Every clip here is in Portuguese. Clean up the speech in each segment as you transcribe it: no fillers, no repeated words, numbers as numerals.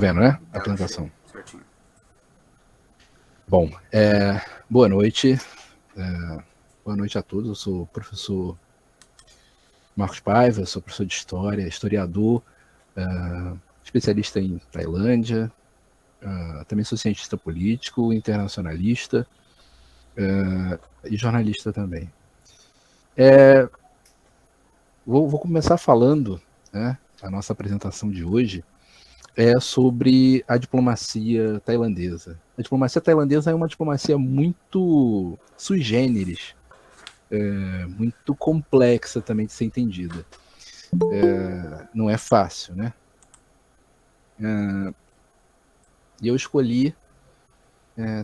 Vendo, né? A apresentação. Certinho. Bom, boa noite. Boa noite a todos. Eu sou o professor Marcos Paiva, sou professor de História, historiador, especialista em Tailândia, também sou cientista político, internacionalista e jornalista também. Vou começar falando, né, a nossa apresentação de hoje sobre a diplomacia tailandesa. A diplomacia tailandesa é uma diplomacia muito sui generis, muito complexa também de ser entendida. Não é fácil, né? E eu escolhi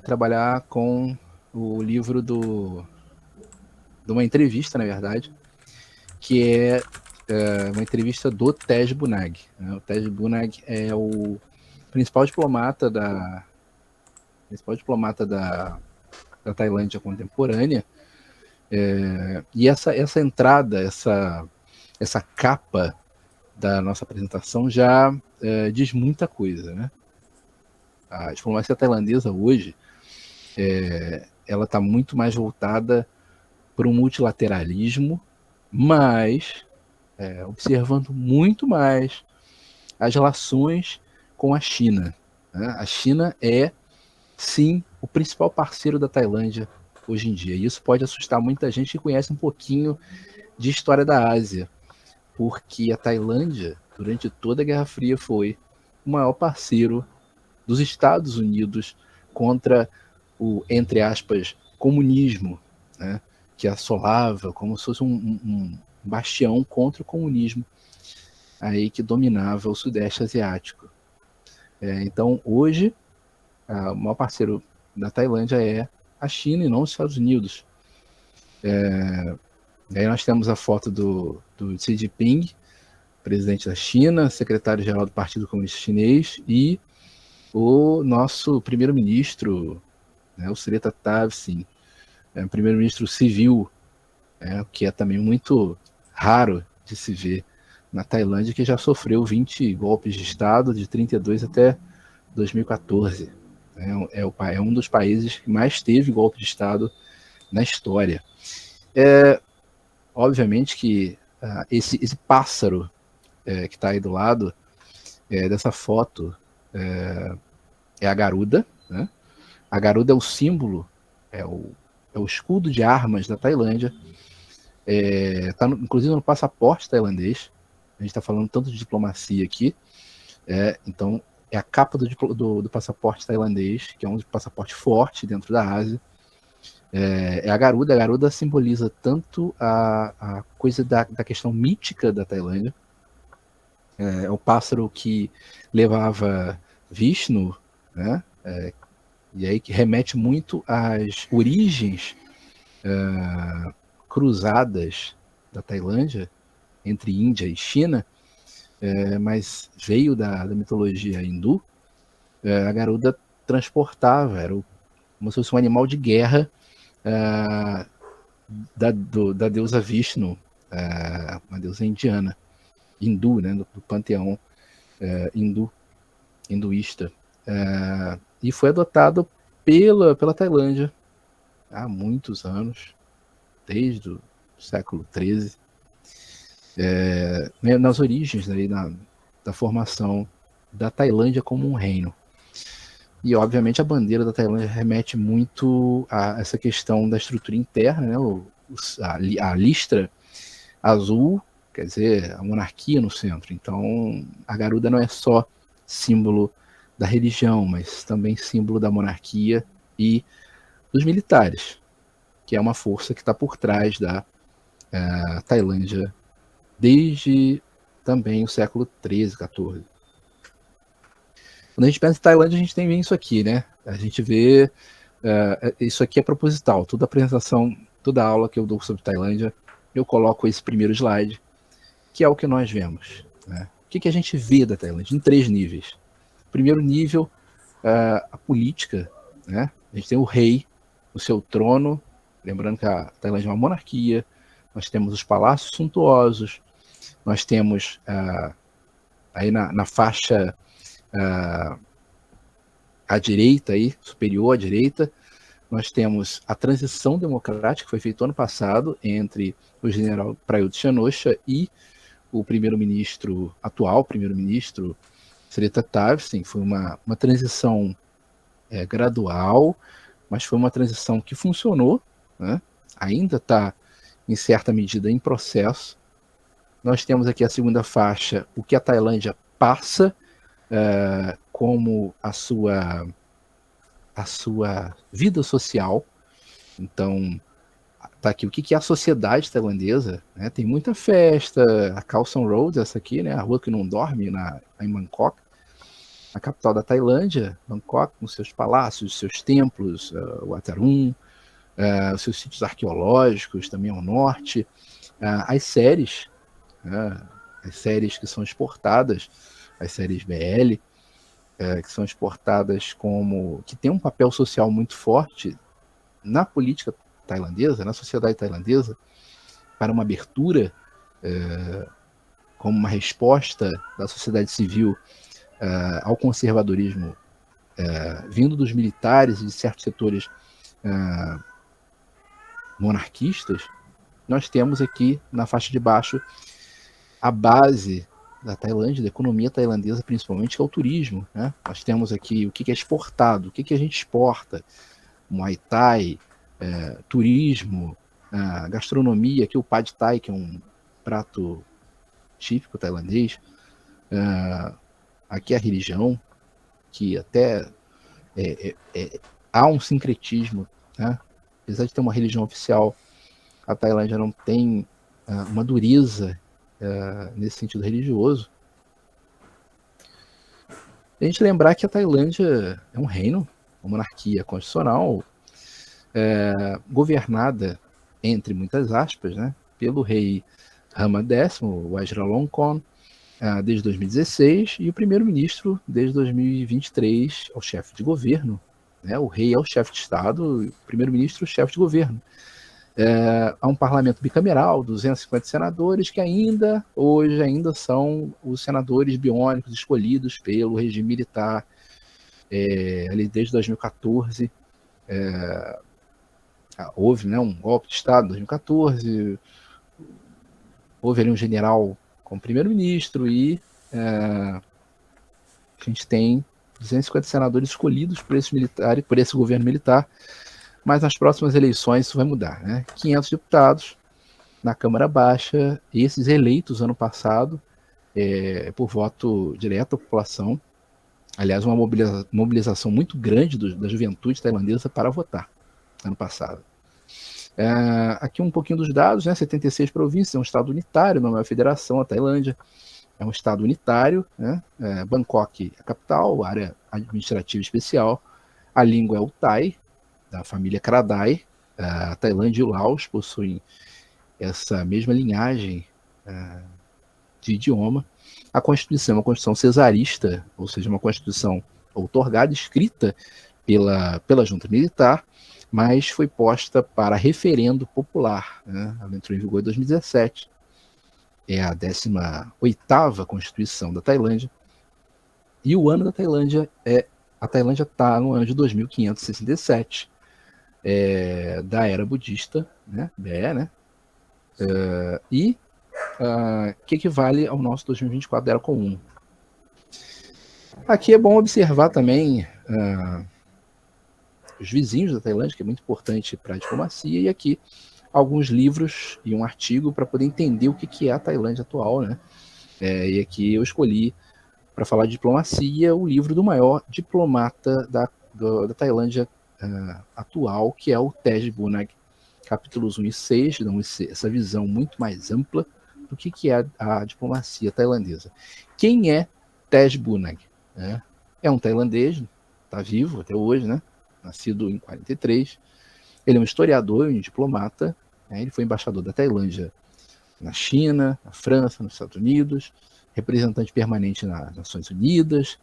trabalhar com o livro de uma entrevista, na verdade, que é uma entrevista do Tej Bunag. O Tej Bunag é o principal diplomata da Tailândia contemporânea, e essa entrada, essa capa da nossa apresentação já diz muita coisa, né? A diplomacia tailandesa hoje ela está muito mais voltada para o multilateralismo, mas observando muito mais as relações com a China. Né? A China é, sim, o principal parceiro da Tailândia hoje em dia. E isso pode assustar muita gente que conhece um pouquinho de história da Ásia, porque a Tailândia, durante toda a Guerra Fria, foi o maior parceiro dos Estados Unidos contra o, entre aspas, comunismo, né, que assolava como se fosse um bastião contra o comunismo aí que dominava o Sudeste Asiático. Então, hoje, o maior parceiro da Tailândia é a China e não os Estados Unidos. Aí nós temos a foto do Xi Jinping, presidente da China, secretário-geral do Partido Comunista Chinês, e o nosso primeiro-ministro, né, o Srettha Thavisin, primeiro-ministro civil, que é também muito raro de se ver na Tailândia, que já sofreu 20 golpes de Estado, de 32 até 2014. É um dos países que mais teve golpe de Estado na história. Obviamente que esse pássaro que está aí do lado dessa foto é a garuda, né? A garuda é o símbolo, é o escudo de armas da Tailândia, está inclusive no passaporte tailandês. A gente está falando tanto de diplomacia aqui, então é a capa do passaporte tailandês, que é um passaporte forte dentro da Ásia. A garuda simboliza tanto a coisa da questão mítica da Tailândia, é o pássaro que levava Vishnu, né? E aí que remete muito às origens cruzadas da Tailândia entre Índia e China, mas veio da mitologia hindu. A garuda transportava, era como se fosse um animal de guerra da deusa Vishnu, uma deusa indiana, hindu, né, do panteão hinduísta, e foi adotado pela Tailândia há muitos anos, desde o século XIII, nas origens, né, da formação da Tailândia como um reino. E, obviamente, a bandeira da Tailândia remete muito a essa questão da estrutura interna, né, a listra azul, quer dizer, a monarquia no centro. Então, a garuda não é só símbolo da religião, mas também símbolo da monarquia e dos militares, que é uma força que está por trás da Tailândia desde também o século XIII, XIV. Quando a gente pensa em Tailândia, a gente tem isso aqui, né? A gente vê isso aqui é proposital. Toda apresentação, toda aula que eu dou sobre Tailândia, eu coloco esse primeiro slide, que é o que nós vemos. Né? O que a gente vê da Tailândia? Em 3 níveis. Primeiro nível, a política. Né? A gente tem o rei, o seu trono, lembrando que a Tailândia é uma monarquia, nós temos os palácios suntuosos, nós temos aí na faixa à direita, aí, superior à direita. Nós temos a transição democrática que foi feita ano passado entre o general Prayut Chan-o-cha e o primeiro-ministro atual, primeiro-ministro Srettha Thavisin. Foi uma transição gradual, mas foi uma transição que funcionou, né? Ainda está, em certa medida, em processo. Nós temos aqui a segunda faixa, o que a Tailândia passa como a sua vida social. Então, tá aqui o que é a sociedade tailandesa, né? Tem muita festa, a Khao San Road, essa aqui, né? A rua que não dorme em Bangkok, a capital da Tailândia, Bangkok, com seus palácios, seus templos, o Atarum, os seus sítios arqueológicos também ao norte, as séries que são exportadas, as séries BL, que são exportadas que tem um papel social muito forte na política tailandesa, na sociedade tailandesa, para uma abertura, como uma resposta da sociedade civil ao conservadorismo vindo dos militares e de certos setores monarquistas. Nós temos aqui na faixa de baixo a base da Tailândia, da economia tailandesa, principalmente, que é o turismo, né? Nós temos aqui o que é exportado, o que a gente exporta, Muay Thai, turismo, gastronomia, aqui o Pad Thai, que é um prato típico tailandês, aqui a religião, que até há um sincretismo, né? Apesar de ter uma religião oficial, a Tailândia não tem uma dureza nesse sentido religioso. A gente lembrar que a Tailândia é um reino, uma monarquia constitucional, governada, entre muitas aspas, né, pelo rei Rama X, o Vajiralongkorn, desde 2016, e o primeiro-ministro desde 2023, o chefe de governo, né, o rei é o chefe de Estado, o primeiro-ministro o chefe de governo. Há um parlamento bicameral, 250 senadores, que hoje são os senadores biônicos escolhidos pelo regime militar, ali desde 2014. Houve, né, um golpe de Estado em 2014, houve ali um general como primeiro-ministro e a gente tem 250 senadores escolhidos por esse governo militar, mas nas próximas eleições isso vai mudar, né? 500 deputados na Câmara Baixa, esses eleitos ano passado por voto direto da população. Aliás, uma mobilização muito grande da juventude tailandesa para votar ano passado. Aqui um pouquinho dos dados, né? 76 províncias, é um estado unitário, não é uma federação, a Tailândia é um estado unitário, né? Bangkok, a capital, área administrativa especial, a língua é o Thai, da família Kradai. A Tailândia e o Laos possuem essa mesma linhagem de idioma. A Constituição é uma Constituição cesarista, ou seja, uma Constituição outorgada, escrita pela junta militar, mas foi posta para referendo popular, né? Ela entrou em vigor em 2017. É a 18ª Constituição da Tailândia. E o ano da Tailândia a Tailândia está no ano de 2567, da era budista, né? BE, né? Que equivale ao nosso 2024 da era comum. Aqui é bom observar também os vizinhos da Tailândia, que é muito importante para a diplomacia, e aqui alguns livros e um artigo para poder entender o que é a Tailândia atual, né? E aqui eu escolhi, para falar de diplomacia, o livro do maior diplomata da Tailândia atual, que é o Tej Bunnag. Capítulos 1 e 6 dão essa visão muito mais ampla do que é a diplomacia tailandesa. Quem é Tej Bunnag? É um tailandês, está vivo até hoje, né? Nascido em 43. Ele é um historiador e um diplomata. Ele foi embaixador da Tailândia na China, na França, nos Estados Unidos, representante permanente nas Nações Unidas,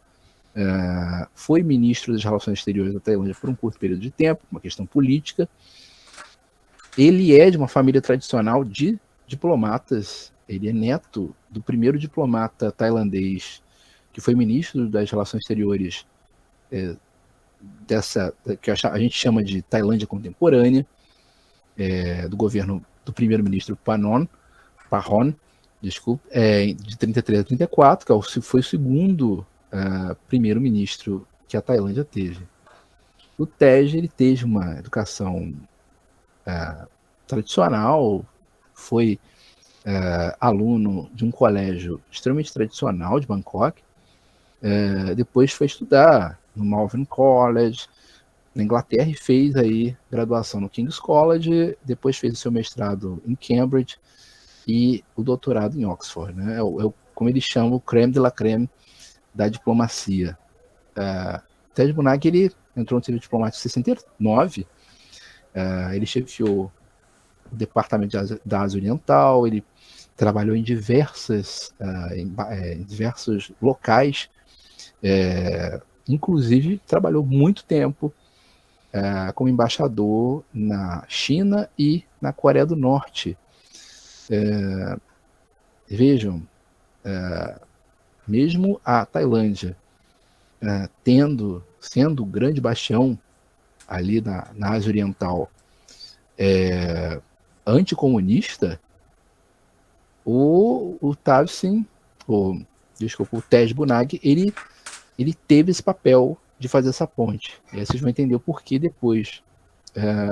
foi ministro das Relações Exteriores da Tailândia por um curto período de tempo, uma questão política. Ele é de uma família tradicional de diplomatas. Ele é neto do primeiro diplomata tailandês que foi ministro das Relações Exteriores que a gente chama de Tailândia contemporânea, do governo do primeiro-ministro Pahon, de 33 a 34, que foi o segundo primeiro-ministro que a Tailândia teve. O Tej, ele teve uma educação tradicional, foi aluno de um colégio extremamente tradicional de Bangkok, depois foi estudar no Malvern College, na Inglaterra, e fez aí graduação no King's College, depois fez o seu mestrado em Cambridge e o doutorado em Oxford, né? Como eles chamam, o creme de la creme da diplomacia. Tej Bunak, ele entrou no serviço diplomático em 69, ele chefiou o departamento da Ásia Oriental, ele trabalhou em diversos locais, inclusive trabalhou muito tempo como embaixador na China e na Coreia do Norte. Vejam, mesmo a Tailândia sendo o grande bastião ali na Ásia Oriental anticomunista, o Tej Bunak, ele teve esse papel de fazer essa ponte. E aí vocês vão entender o porquê depois,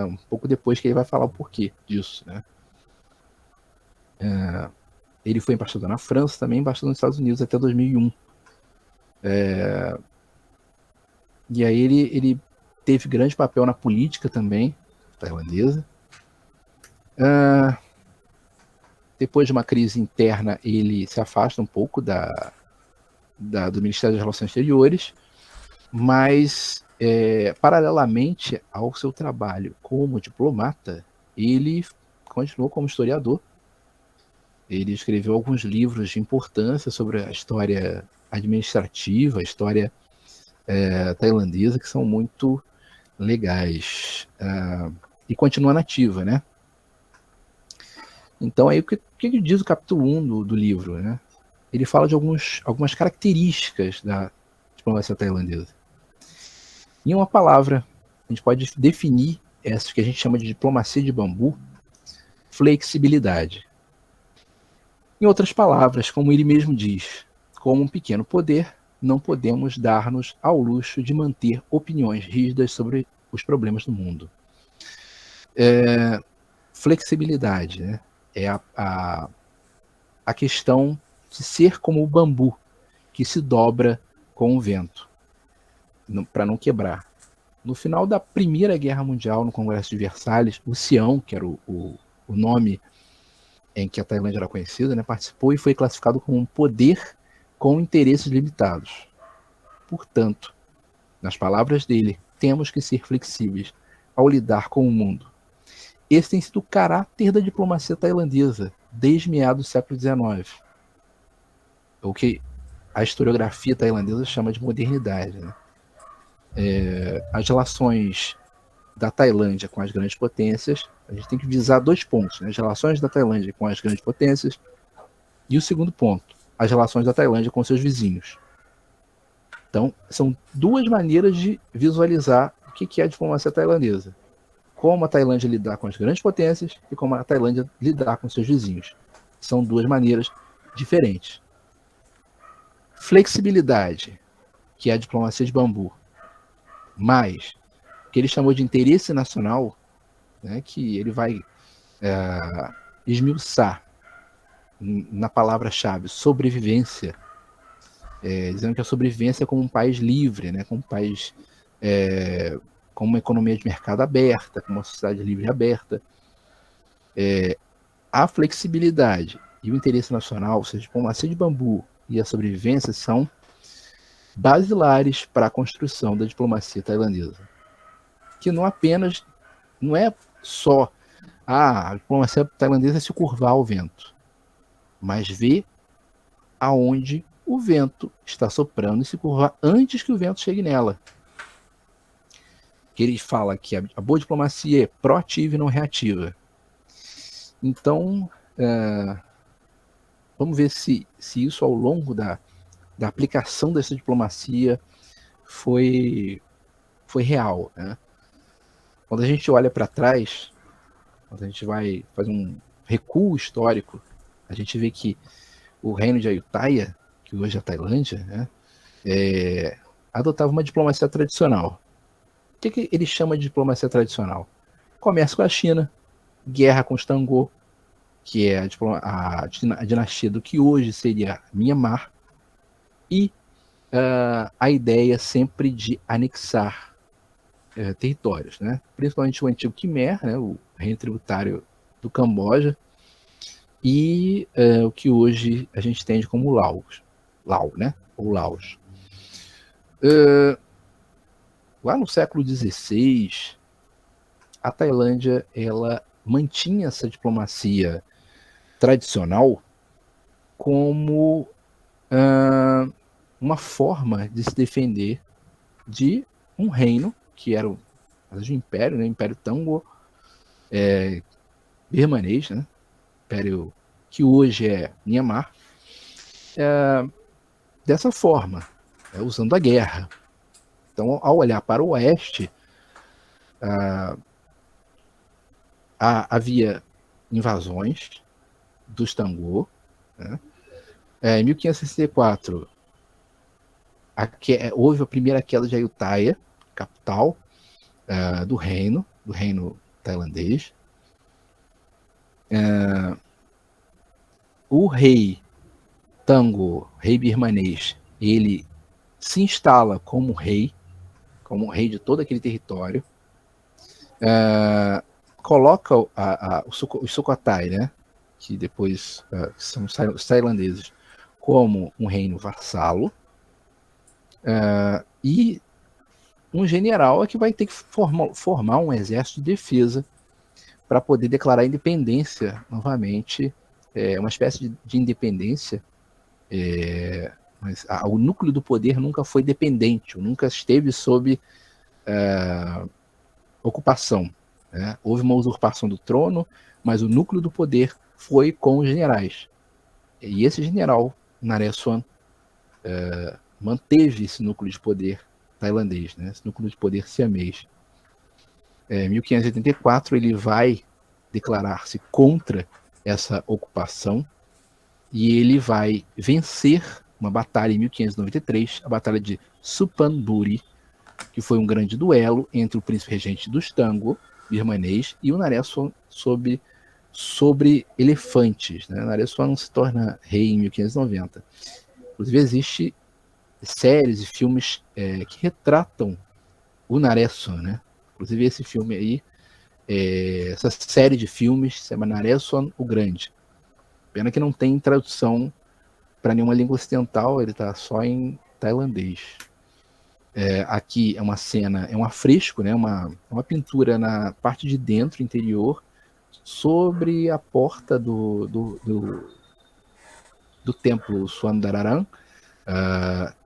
um pouco depois que ele vai falar o porquê disso, né? Ele foi embaixador na França, também embaixador nos Estados Unidos até 2001. E aí ele teve grande papel na política também tailandesa. Depois de uma crise interna, ele se afasta um pouco do Ministério das Relações Exteriores, mas paralelamente ao seu trabalho como diplomata, ele continuou como historiador. Ele escreveu alguns livros de importância sobre a história administrativa, a história tailandesa, que são muito legais. E continua nativa, né? Então, aí, o que diz o capítulo 1 do livro, né? Ele fala de algumas características da diplomacia tailandesa. Em uma palavra, a gente pode definir essa que a gente chama de diplomacia de bambu: flexibilidade. Em outras palavras, como ele mesmo diz, como um pequeno poder, não podemos dar-nos ao luxo de manter opiniões rígidas sobre os problemas do mundo. Flexibilidade, né? É a questão de ser como o bambu, que se dobra com o vento, para não quebrar. No final da Primeira Guerra Mundial, no Congresso de Versalhes, o Sião, que era o nome em que a Tailândia era conhecida, né, participou e foi classificado como um poder com interesses limitados. Portanto, nas palavras dele, temos que ser flexíveis ao lidar com o mundo. Esse tem sido o caráter da diplomacia tailandesa desde meados do século XIX. O que a historiografia tailandesa chama de modernidade, né? As relações da Tailândia com as grandes potências, a gente tem que visar 2 pontos, né? As relações da Tailândia com as grandes potências, e o segundo ponto, as relações da Tailândia com seus vizinhos. Então, são 2 maneiras de visualizar o que é a diplomacia tailandesa: como a Tailândia lidar com as grandes potências e como a Tailândia lidar com seus vizinhos. São 2 maneiras diferentes. Flexibilidade, que é a diplomacia de bambu, mais o que ele chamou de interesse nacional, né, que ele vai esmiuçar na palavra-chave sobrevivência, dizendo que a sobrevivência é como um país livre, né, como um país com uma economia de mercado aberta, com uma sociedade livre e aberta. A flexibilidade e o interesse nacional, ou seja, a diplomacia de bambu e a sobrevivência, são basilares para a construção da diplomacia tailandesa. Que não é só a diplomacia tailandesa se curvar ao vento, mas ver aonde o vento está soprando e se curvar antes que o vento chegue nela. Que ele fala que a boa diplomacia é proativa e não reativa. Então, vamos ver se isso ao longo da da aplicação dessa diplomacia foi real, né? Quando a gente olha para trás, quando a gente vai fazer um recuo histórico, a gente vê que o reino de Ayutthaya, que hoje é a Tailândia, né, adotava uma diplomacia tradicional. O que ele chama de diplomacia tradicional? Comércio com a China, guerra com os Tangô, que é a dinastia do que hoje seria Myanmar, e a ideia sempre de anexar territórios, né? Principalmente o antigo Khmer, né, o reino tributário do Camboja, e o que hoje a gente entende como Laos, né? Ou Laos. Lá no século XVI, a Tailândia ela mantinha essa diplomacia tradicional como uma forma de se defender de um reino que era o império, né? O Império Tango birmanês, né? Império que hoje é Myanmar, dessa forma, usando a guerra. Então, ao olhar para o oeste, havia invasões dos Tangô, né? Em 1564, houve a primeira queda de Ayutthaya, capital do reino tailandês. O rei Tango, rei birmanês, ele se instala como rei de todo aquele território, coloca os Sukhothai, né, que depois são os tailandeses, como um reino vassalo, e um general é que vai ter que formar um exército de defesa para poder declarar independência novamente, uma espécie de independência, mas o núcleo do poder nunca foi dependente, nunca esteve sob ocupação, né? Houve uma usurpação do trono, mas o núcleo do poder foi com os generais. E esse general, Naresuan, manteve esse núcleo de poder tailandês, né? Esse núcleo de poder siamês. Em 1584, ele vai declarar-se contra essa ocupação e ele vai vencer uma batalha em 1593, a Batalha de Suphanburi, que foi um grande duelo entre o príncipe regente dos Tango, birmanês, e o Naresuan sobre elefantes, né? Naresuan se torna rei em 1590. Inclusive, existe séries e filmes que retratam o Naresuan, né? Inclusive, esse filme aí, essa série de filmes se chama Naresuan o Grande. Pena que não tem tradução para nenhuma língua ocidental, ele está só em tailandês. Aqui é uma cena, é um afresco, né? Uma pintura na parte de dentro, interior, sobre a porta do templo Suandararan,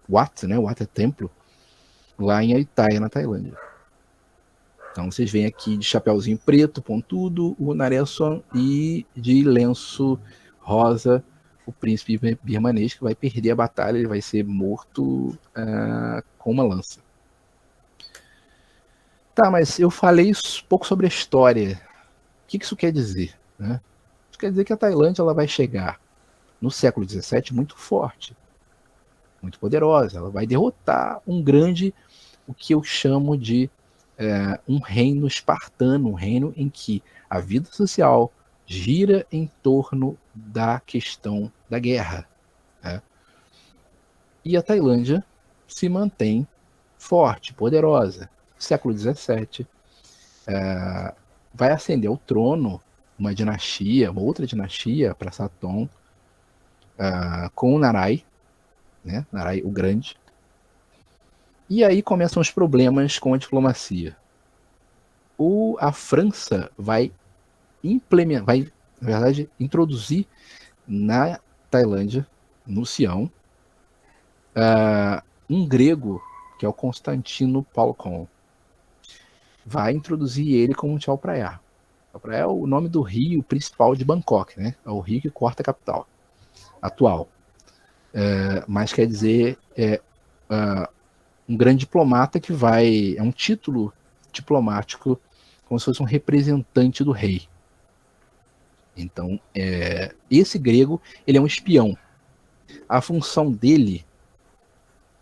Wat, né? Wat é templo, lá em Ayutthaya, na Tailândia. Então vocês veem aqui de chapéuzinho preto, pontudo, o Naresuan, e de lenço rosa, o príncipe birmanês, que vai perder a batalha, ele vai ser morto com uma lança. Tá, mas eu falei pouco sobre a história. O que isso quer dizer, né? Isso quer dizer que a Tailândia ela vai chegar no século XVII muito forte, muito poderosa. Ela vai derrotar o que eu chamo de um reino espartano, um reino em que a vida social gira em torno da questão da guerra, né? E a Tailândia se mantém forte, poderosa. No século XVII, vai ascender ao trono uma outra dinastia, para Satong, com o Narai, né? Narai o Grande. E aí começam os problemas com a diplomacia. A França vai na verdade, introduzir na Tailândia, no Sião, um grego, que é o Constantino Palcon. Vai introduzir ele como Chao Phraya. Chao Phraya é o nome do rio principal de Bangkok, né? É o rio que corta a capital atual. mas quer dizer um grande diplomata que é um título diplomático, como se fosse um representante do rei. Então, esse grego, ele é um espião. A função dele,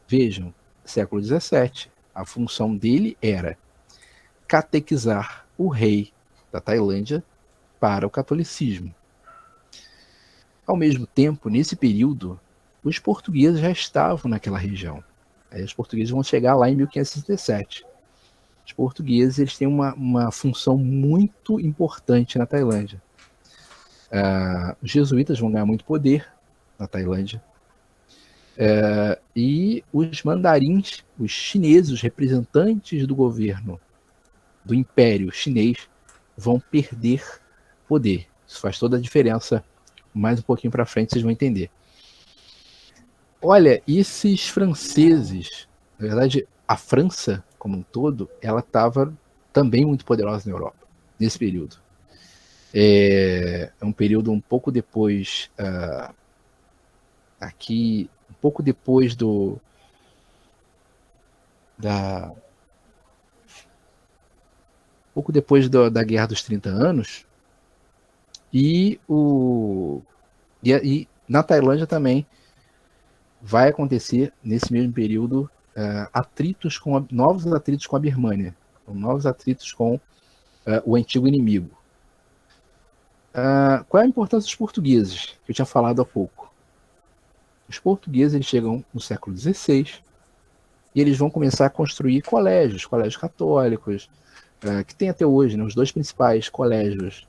vejam, século XVII, a função dele era catequizar o rei da Tailândia para o catolicismo. Ao mesmo tempo, nesse período, os portugueses já estavam naquela região. Aí os portugueses vão chegar lá em 1567. Os portugueses eles têm uma função muito importante na Tailândia. Os jesuítas vão ganhar muito poder na Tailândia. E os mandarins, os chineses, os representantes do governo do Império Chinês, vão perder poder. Isso faz toda a diferença. Mais um pouquinho para frente vocês vão entender. Olha, esses franceses, na verdade, a França como um todo, ela estava também muito poderosa na Europa nesse período. É um período um pouco depois, aqui, um pouco depois da Guerra dos 30 Anos, e na Tailândia também vai acontecer, nesse mesmo período, novos atritos com a Birmânia, novos atritos com o antigo inimigo. Qual é a importância dos portugueses, que eu tinha falado há pouco? Os portugueses eles chegam no século XVI e eles vão começar a construir colégios católicos, que tem até hoje, né, os dois principais colégios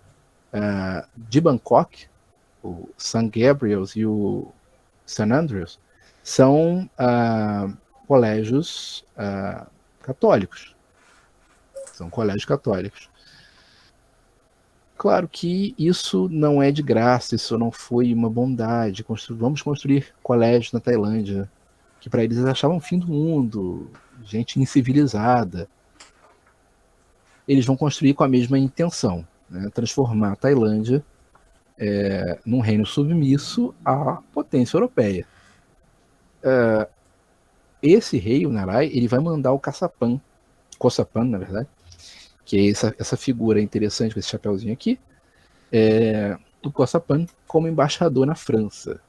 de Bangkok, o St. Gabriel's e o St. Andrews, são colégios católicos. São colégios católicos. Claro que isso não é de graça, isso não foi uma bondade. Vamos construir colégios na Tailândia, que para eles achavam o fim do mundo, gente incivilizada. Eles vão construir com a mesma intenção, né? Transformar a Tailândia num reino submisso à potência europeia. Esse rei, o Narai, ele vai mandar o Kossapan, na verdade, que é essa figura interessante com esse chapeuzinho aqui, o Kossapan como embaixador na França.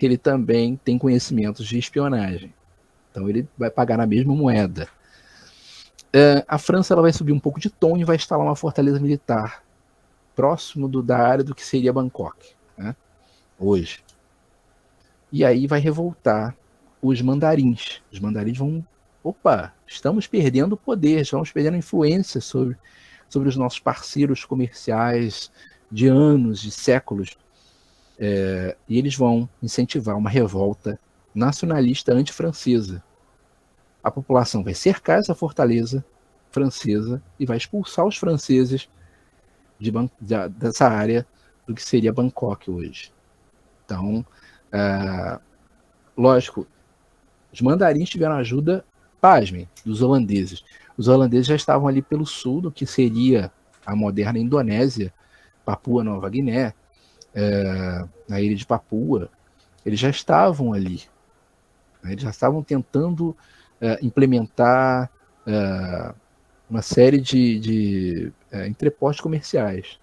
Ele também tem conhecimentos de espionagem, então ele vai pagar na mesma moeda. A França ela vai subir um pouco de tom e vai instalar uma fortaleza militar próximo da área do que seria Bangkok, né, hoje. E aí vai revoltar os mandarins. Os mandarins vão, estamos perdendo poder, estamos perdendo influência sobre os nossos parceiros comerciais de anos, de séculos. E eles vão incentivar uma revolta nacionalista anti-francesa. A população vai cercar essa fortaleza francesa e vai expulsar os franceses dessa área do que seria Bangkok hoje. Então, lógico, os mandarins tiveram ajuda, pasmem, dos holandeses. Os holandeses já estavam ali pelo sul do que seria a moderna Indonésia, Papua Nova Guiné, na ilha de Papua. Eles já estavam ali. Eles já estavam tentando implementar uma série de entrepostos comerciais.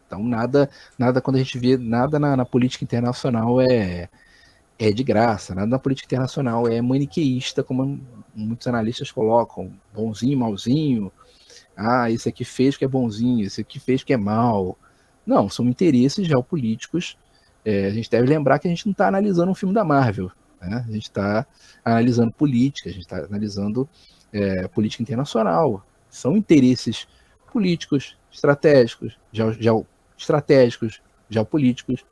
Então, nada quando a gente vê, nada na política internacional é de graça, nada na política internacional é maniqueísta, como muitos analistas colocam, bonzinho, malzinho, esse aqui fez que é bonzinho, esse aqui fez que é mal. Não, são interesses geopolíticos. A gente deve lembrar que a gente não está analisando um filme da Marvel, né? A gente está analisando política, a gente está analisando política internacional. São interesses políticos, estratégicos, geopolíticos.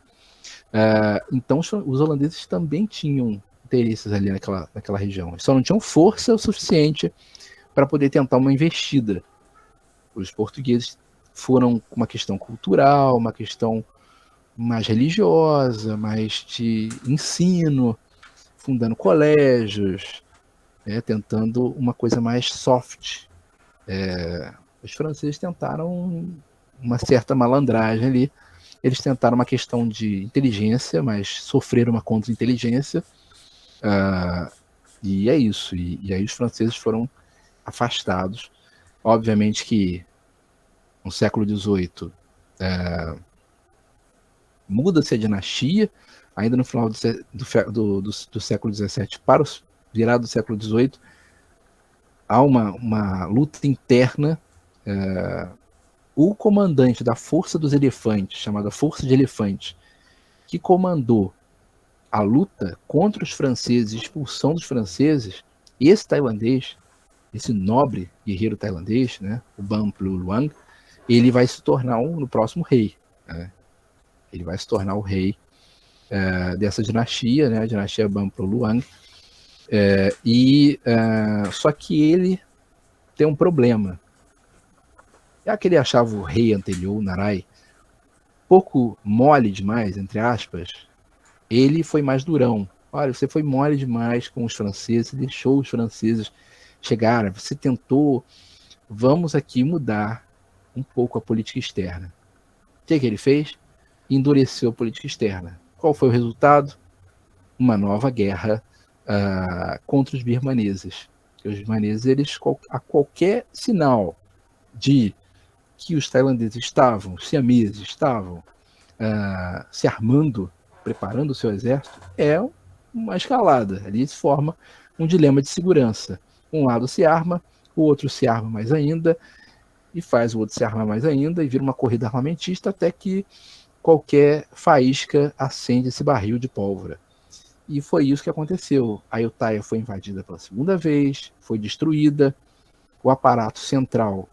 Então os holandeses também tinham interesses ali naquela região. Eles só não tinham força o suficiente para poder tentar uma investida. Os portugueses foram com uma questão cultural, uma questão mais religiosa, mais de ensino, fundando colégios, tentando uma coisa mais soft. Os franceses tentaram uma certa malandragem ali, Eles tentaram uma questão de inteligência, mas sofreram uma contra-inteligência. E é isso. E aí os franceses foram afastados. Obviamente que no século XVIII muda-se a dinastia, ainda no final do século XVII para o virado do século XVIII, há uma luta interna. O comandante da Força dos Elefantes, chamada Força de Elefantes, que comandou a luta contra os franceses, expulsão dos franceses, esse tailandês, esse nobre guerreiro tailandês, né, o Ban Plu Luang, ele vai se tornar no próximo rei. Né? Ele vai se tornar o rei dessa dinastia, né, a dinastia Ban Plu Luang. Só que ele tem um problema. Já que ele achava o rei anterior, o Narai, pouco mole demais, entre aspas, ele foi mais durão. Olha, você foi mole demais com os franceses, deixou os franceses chegarem, você tentou, vamos aqui mudar um pouco a política externa. O que ele fez? Endureceu a política externa. Qual foi o resultado? Uma nova guerra contra os birmaneses. Os birmaneses, eles, a qualquer sinal de que os tailandeses estavam, os siameses estavam se armando, preparando o seu exército, é uma escalada. Ali se forma um dilema de segurança. Um lado se arma, o outro se arma mais ainda, e faz o outro se armar mais ainda, e vira uma corrida armamentista até que qualquer faísca acende esse barril de pólvora. E foi isso que aconteceu. A Ayutthaya foi invadida pela segunda vez, foi destruída, o aparato central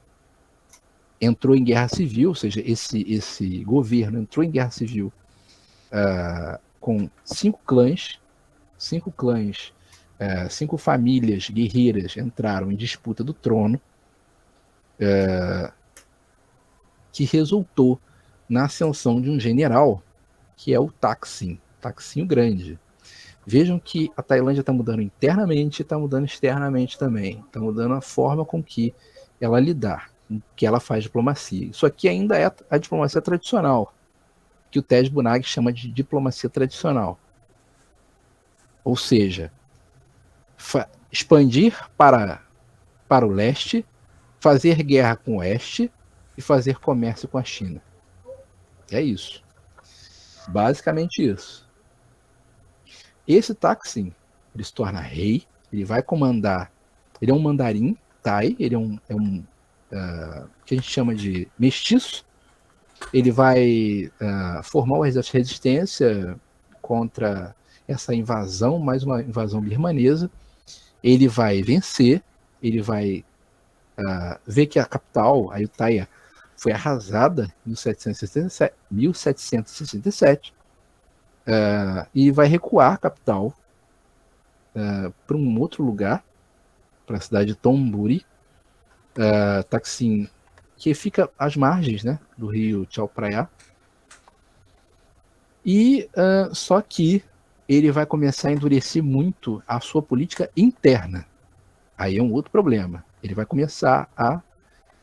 entrou em guerra civil, ou seja, esse governo entrou em guerra civil com 5 clãs, 5 famílias guerreiras entraram em disputa do trono, que resultou na ascensão de um general, que é o Thaksin o Grande. Vejam que a Tailândia está mudando internamente e está mudando externamente também. Está mudando a forma com que ela lidar, com que ela faz diplomacia. Isso aqui ainda é a diplomacia tradicional, que o Tej Bunag chama de diplomacia tradicional. Ou seja, expandir para o leste, fazer guerra com o oeste e fazer comércio com a China. É isso. Basicamente isso. Esse Thaksin, ele se torna rei, ele vai comandar, ele é um mandarim Thai, ele é um que a gente chama de mestiço. Ele vai formar uma resistência contra essa invasão, mais uma invasão birmanesa. Ele vai vencer, ele vai ver que a capital, a Ayutthaya, foi arrasada em 1767, e vai recuar a capital para um outro lugar, para a cidade de Thonburi, Thaksin, que fica às margens, né, do rio Chao Phraya. E só que ele vai começar a endurecer muito a sua política interna. Aí é um outro problema. Ele vai começar a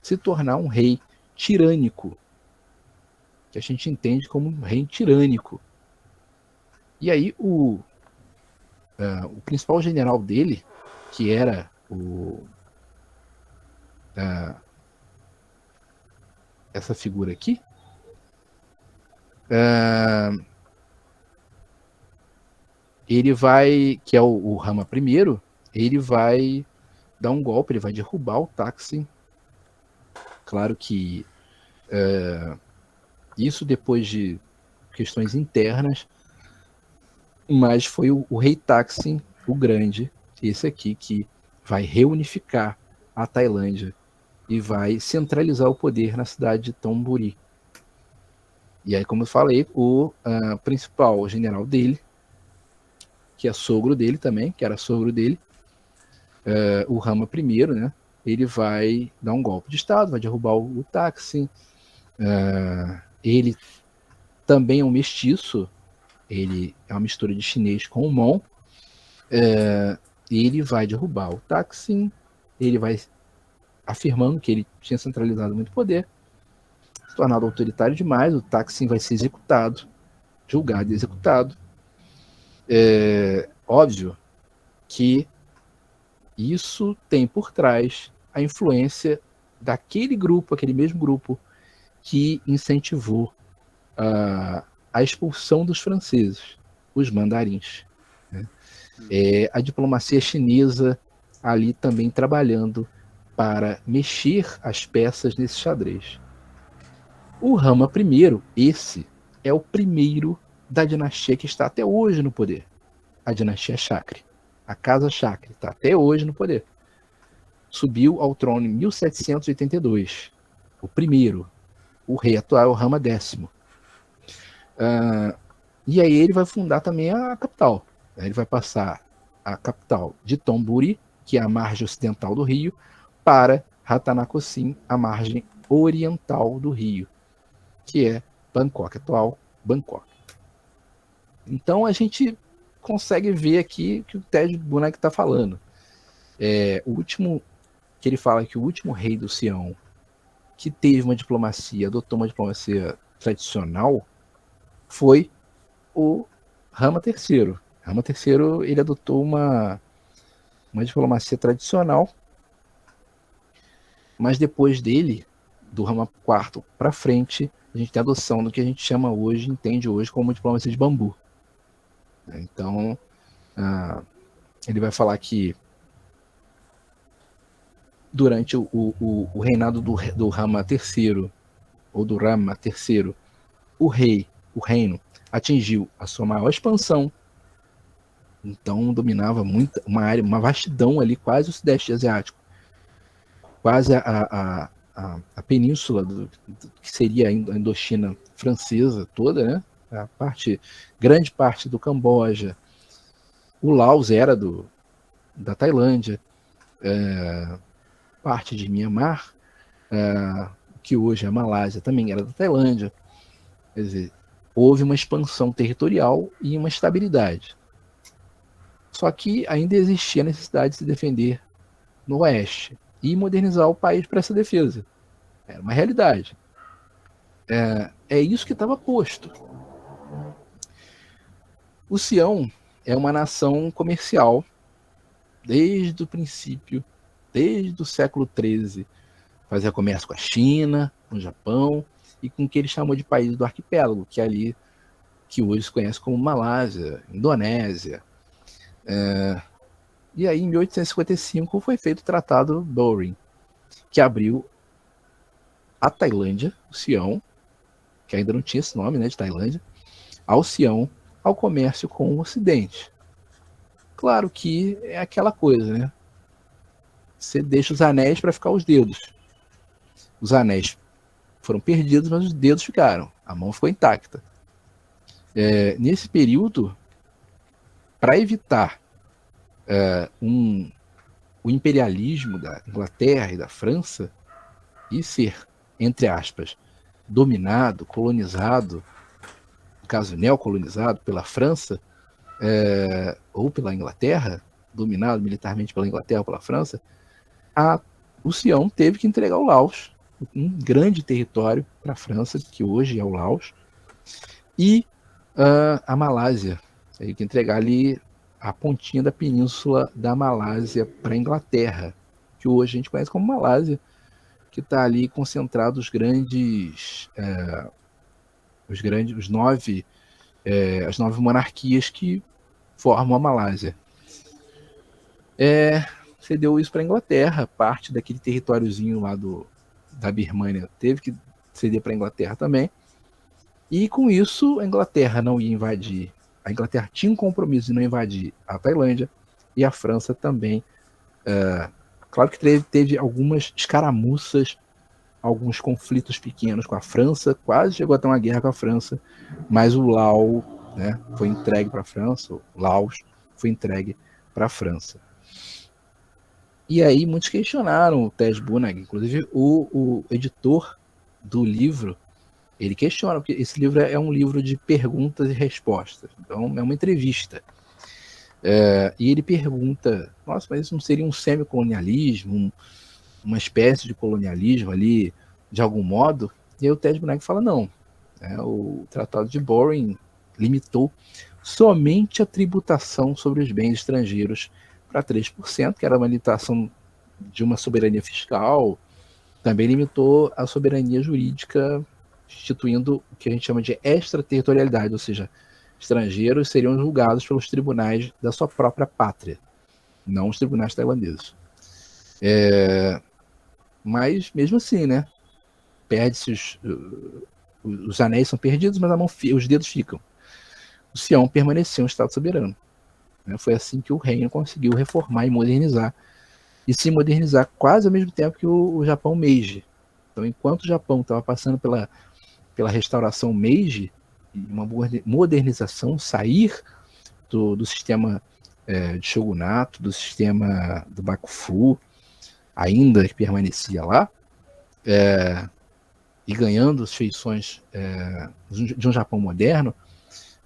se tornar um rei tirânico, que a gente entende como um rei tirânico. E aí o principal general dele, que era essa figura aqui, ele vai, que é o Rama I, ele vai dar um golpe, ele vai derrubar o Thaksin. Claro que isso depois de questões internas, mas foi o rei Thaksin o Grande, esse aqui, que vai reunificar a Tailândia e vai centralizar o poder na cidade de Thonburi. E aí, como eu falei, o principal general dele, que é sogro dele também, que era sogro dele, o Rama I, né? Ele vai dar um golpe de estado, vai derrubar o Thaksin. Ele também é um mestiço, ele é uma mistura de chinês com o Mon. Ele vai derrubar o Thaksin, ele vai afirmando que ele tinha centralizado muito poder. se tornado autoritário demais, o Taksin vai ser executado, julgado e executado. Óbvio que isso tem por trás a influência daquele grupo, aquele mesmo grupo que incentivou a expulsão dos franceses, os mandarins. Né? A diplomacia chinesa ali também trabalhando para mexer as peças nesse xadrez. O Rama I, esse é o primeiro da dinastia que está até hoje no poder. A dinastia Chakri. A casa Chakri está até hoje no poder. Subiu ao trono em 1782. O primeiro. O rei atual é o Rama X. E aí ele vai fundar também a capital. Ele vai passar a capital de Thonburi, que é a margem ocidental do rio, para Rattanakosin, a margem oriental do rio, que é Bangkok, atual Bangkok. Então a gente consegue ver aqui que o Tej Bunak está falando. O último, que ele fala que o último rei do Sião que teve uma diplomacia, adotou uma diplomacia tradicional, foi o Rama III. Rama III, ele adotou uma diplomacia tradicional, mas depois dele, do Rama IV para frente, a gente tem a adoção do que a gente chama hoje, entende hoje como diplomacia de bambu. Então, ele vai falar que durante o reinado do Rama III, ou do Rama III, o reino atingiu a sua maior expansão. Então dominava uma área, uma vastidão ali, quase o Sudeste Asiático, quase a península que seria a Indochina francesa toda, né? Grande parte do Camboja. O Laos era da Tailândia, parte de Myanmar, que hoje é a Malásia, também era da Tailândia. Quer dizer, houve uma expansão territorial e uma estabilidade. Só que ainda existia a necessidade de se defender no oeste e modernizar o país para essa defesa. Era uma realidade. É isso que estava posto. O Sião é uma nação comercial desde o princípio, desde o século XIII. Fazia comércio com a China, com o Japão e com o que ele chamou de país do arquipélago, que é ali que hoje se conhece como Malásia, Indonésia. E aí, em 1855, foi feito o Tratado Dorin, que abriu a Tailândia, o Sião, que ainda não tinha esse nome, né, de Tailândia, ao Sião, ao comércio com o Ocidente. Claro que é aquela coisa, né? Você deixa os anéis para ficar os dedos. Os anéis foram perdidos, mas os dedos ficaram. A mão ficou intacta. Nesse período, para evitar o imperialismo da Inglaterra e da França e ser, entre aspas, dominado, colonizado, no caso neocolonizado pela França ou pela Inglaterra, dominado militarmente pela Inglaterra ou pela França, o Sião teve que entregar o Laos, um grande território para a França, que hoje é o Laos, e a Malásia. Teve que entregar ali a pontinha da península da Malásia para a Inglaterra, que hoje a gente conhece como Malásia, que está ali concentrado as nove monarquias que formam a Malásia. Cedeu isso para a Inglaterra, parte daquele territóriozinho lá da Birmânia teve que ceder para a Inglaterra também, e com isso a Inglaterra não ia invadir. A Inglaterra tinha um compromisso de não invadir a Tailândia, e a França também. Claro que teve algumas escaramuças, alguns conflitos pequenos com a França, quase chegou a ter uma guerra com a França, mas o Laos, né, foi entregue para a França, o Laos foi entregue para a França. E aí muitos questionaram o Tej Bunak, inclusive o editor do livro, ele questiona, porque esse livro é um livro de perguntas e respostas, então é uma entrevista. E ele pergunta, nossa, mas isso não seria um semicolonialismo, uma espécie de colonialismo ali, de algum modo? E aí o Ted Bunang fala não. O Tratado de Boring limitou somente a tributação sobre os bens estrangeiros para 3%, que era uma limitação de uma soberania fiscal. Também limitou a soberania jurídica, instituindo o que a gente chama de extraterritorialidade, ou seja, estrangeiros seriam julgados pelos tribunais da sua própria pátria, não os tribunais tailandeses. Mas, mesmo assim, né? Perde-se os anéis são perdidos, mas os dedos ficam. O Sião permaneceu um Estado soberano. Foi assim que o reino conseguiu reformar e modernizar. E se modernizar quase ao mesmo tempo que o Japão Meiji. Então, enquanto o Japão estava passando pela restauração Meiji, uma modernização, sair do sistema de shogunato, do sistema do Bakufu, ainda que permanecia lá, e ganhando as feições de um Japão moderno,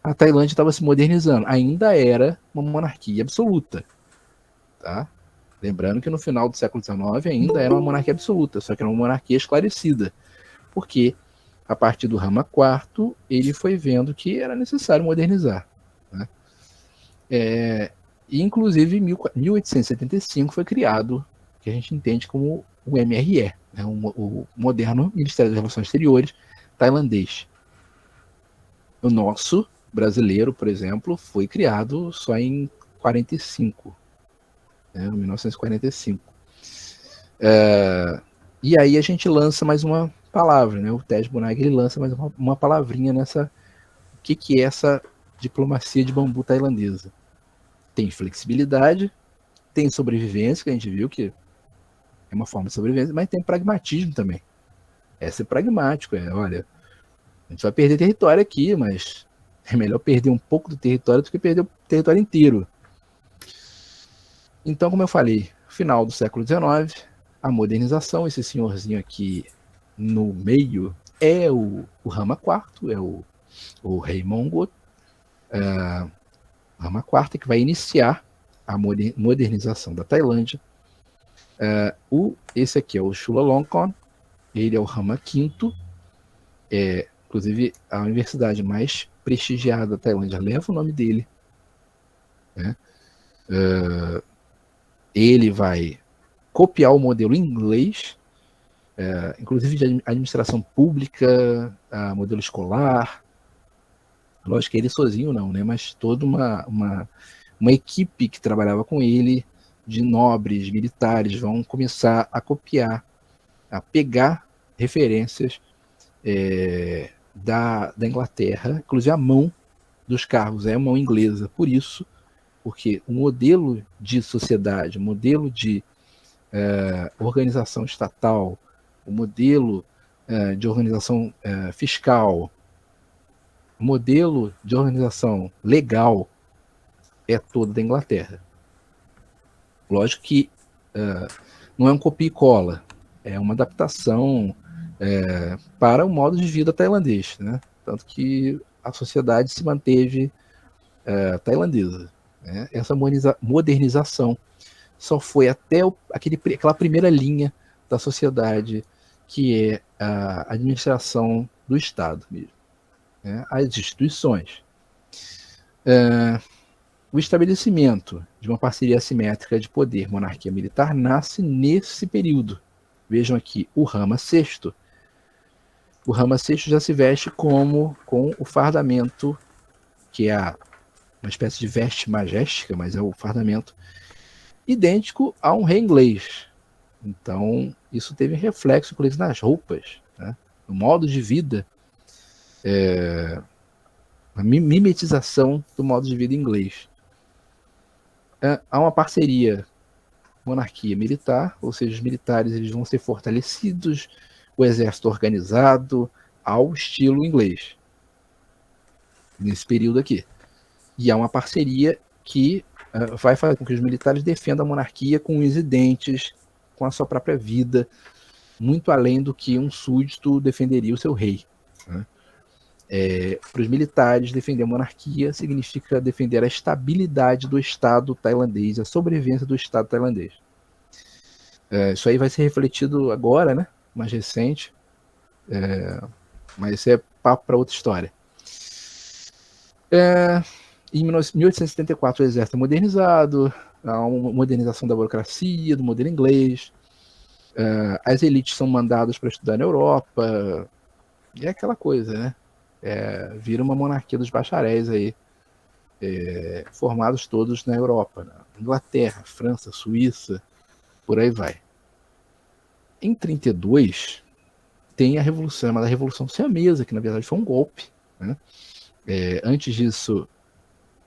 a Tailândia estava se modernizando. Ainda era uma monarquia absoluta. Tá? Lembrando que no final do século XIX ainda era uma monarquia absoluta, só que era uma monarquia esclarecida. Porque a partir do Rama IV, ele foi vendo que era necessário modernizar. Né? E, inclusive, em 1875 foi criado o que a gente entende como o MRE, né? o moderno Ministério das Relações Exteriores tailandês. O nosso brasileiro, por exemplo, foi criado só em 45, em 1945. E aí a gente lança mais uma palavra, né? O Ted Bunang ele lança mais uma palavrinha nessa. O que é essa diplomacia de bambu tailandesa? Tem flexibilidade, tem sobrevivência, que a gente viu que é uma forma de sobrevivência, mas tem pragmatismo também. É ser pragmático, olha, a gente vai perder território aqui, mas é melhor perder um pouco do território do que perder o território inteiro. Então, como eu falei, final do século XIX, a modernização, esse senhorzinho aqui no meio é o Rama IV, é o rei Mongol, Rama IV, que vai iniciar a modernização da Tailândia. Esse aqui é o Chulalongkorn, ele é o Rama V, inclusive a universidade mais prestigiada da Tailândia leva o nome dele. Né? Ele vai copiar o modelo inglês, inclusive de administração pública, modelo escolar. Lógico que ele sozinho não, né? Mas toda uma equipe que trabalhava com ele, de nobres, militares, vão começar a copiar, a pegar referências da Inglaterra, inclusive a mão dos carros é a mão inglesa. Por isso, porque o modelo de sociedade, o modelo de organização estatal, o modelo de organização fiscal, o modelo de organização legal é todo da Inglaterra. Lógico que não é um copia e cola, é uma adaptação para o modo de vida tailandês, né? Tanto que a sociedade se manteve tailandesa. Né? Essa modernização só foi até aquela primeira linha da sociedade, que é a administração do Estado mesmo, né? As instituições. O estabelecimento de uma parceria assimétrica de poder monarquia militar nasce nesse período. Vejam aqui, o Rama VI. O Rama VI já se veste com o fardamento, que é uma espécie de veste magéstica, mas é o fardamento idêntico a um rei inglês. Então, isso teve reflexo, inclusive, nas roupas, né? No modo de vida, a mimetização do modo de vida inglês. Há uma parceria monarquia militar, ou seja, os militares eles vão ser fortalecidos, o exército organizado ao estilo inglês, nesse período aqui. E há uma parceria que vai fazer com que os militares defendam a monarquia com unhas e dentes, com a sua própria vida, muito além do que um súdito defenderia o seu rei. Né? Para os militares, defender a monarquia significa defender a estabilidade do Estado tailandês, a sobrevivência do Estado tailandês. Isso aí vai ser refletido agora, né, mais recente, Mas isso é papo para outra história. Em 1874 o exército é modernizado, há uma modernização da burocracia, do modelo inglês, as elites são mandadas para estudar na Europa, e é aquela coisa, né? Vira uma monarquia dos bacharéis aí, formados todos na Europa, na Inglaterra, França, Suíça, por aí vai. Em 32 tem a revolução, chamada Revolução Siamesa, que na verdade foi um golpe, né? Antes disso,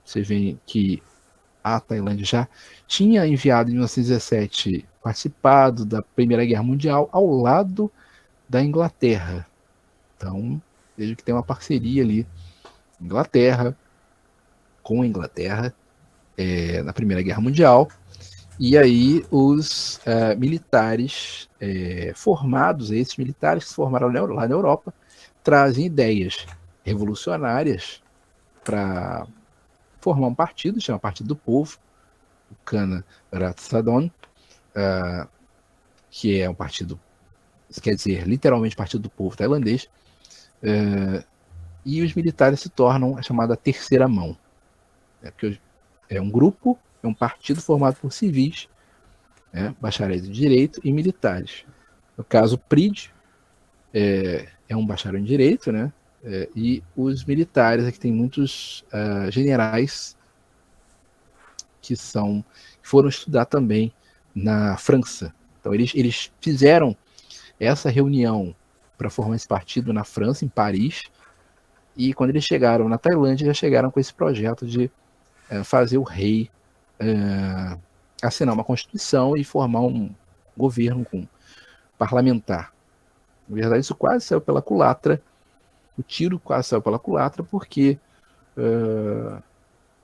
você vê que a Tailândia já tinha enviado em 1917, participado da Primeira Guerra Mundial ao lado da Inglaterra. Então, veja que tem uma parceria ali, Inglaterra com a Inglaterra, na Primeira Guerra Mundial. E aí os militares formados, esses militares que se formaram lá na Europa, trazem ideias revolucionárias para formar um partido, chama Partido do Povo, o Kana Ratsadon, que é um partido, quer dizer, literalmente Partido do Povo tailandês, e os militares se tornam a chamada terceira mão. Porque é um grupo, é um partido formado por civis, bacharéis em direito e militares. No caso, o PRID é um bacharel em direito, né? E os militares, aqui tem muitos generais que foram estudar também na França. Então eles fizeram essa reunião para formar esse partido na França, em Paris, e quando eles chegaram na Tailândia, já chegaram com esse projeto de fazer o rei assinar uma constituição e formar um governo parlamentar. Na verdade, isso quase saiu pela culatra, o tiro quase saiu pela culatra, porque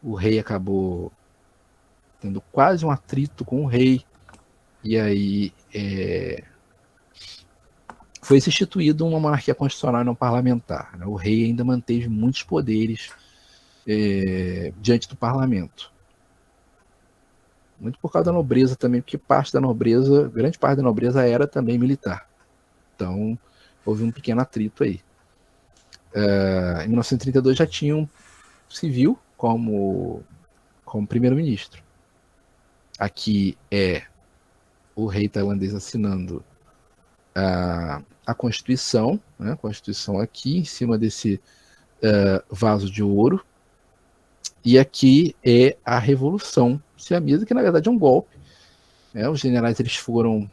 o rei acabou tendo quase um atrito com o rei, e aí foi instituído uma monarquia constitucional e não parlamentar. O rei ainda manteve muitos poderes diante do parlamento. Muito por causa da nobreza também, porque grande parte da nobreza era também militar. Então, houve um pequeno atrito aí. Em 1932 já tinha um civil como primeiro-ministro. Aqui é o rei tailandês assinando a Constituição, né? A Constituição aqui, em cima desse vaso de ouro. E aqui é a Revolução Siamesa, que na verdade é um golpe. Os generais eles foram,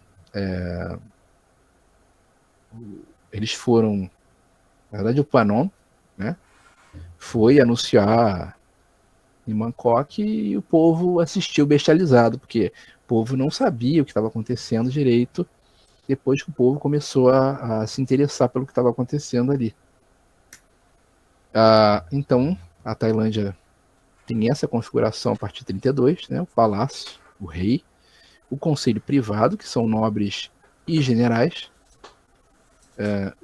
na verdade, o Panon, né, foi anunciar em Bangkok e o povo assistiu bestializado, porque o povo não sabia o que estava acontecendo direito, depois que o povo começou a se interessar pelo que estava acontecendo ali. Então, a Tailândia tem essa configuração a partir de 32, né, o palácio, o rei, o conselho privado, que são nobres e generais,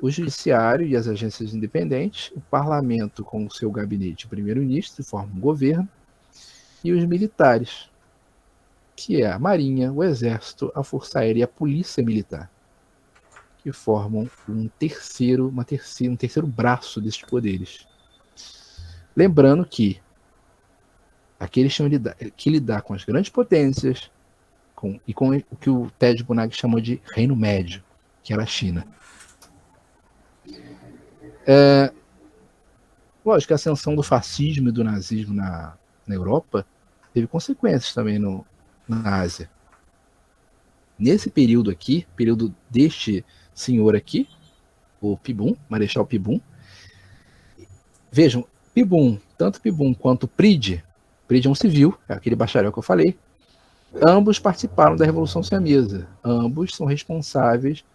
o judiciário e as agências independentes, o parlamento com o seu gabinete, o primeiro-ministro, forma um governo, e os militares, que é a marinha, o exército, a força aérea e a polícia militar, que formam um terceiro braço desses poderes. Lembrando que aqueles tinham que lidar com as grandes potências e com o que o Ted Bunag chamou de Reino Médio, que era a China. Lógico que a ascensão do fascismo e do nazismo na Europa teve consequências também na Ásia. Nesse período aqui, período deste senhor aqui, o Pibum, Marechal Pibum, vejam, Pibum, tanto Pibum quanto Pride é um civil, é aquele bacharel que eu falei, ambos participaram da Revolução Siamesa, ambos são responsáveis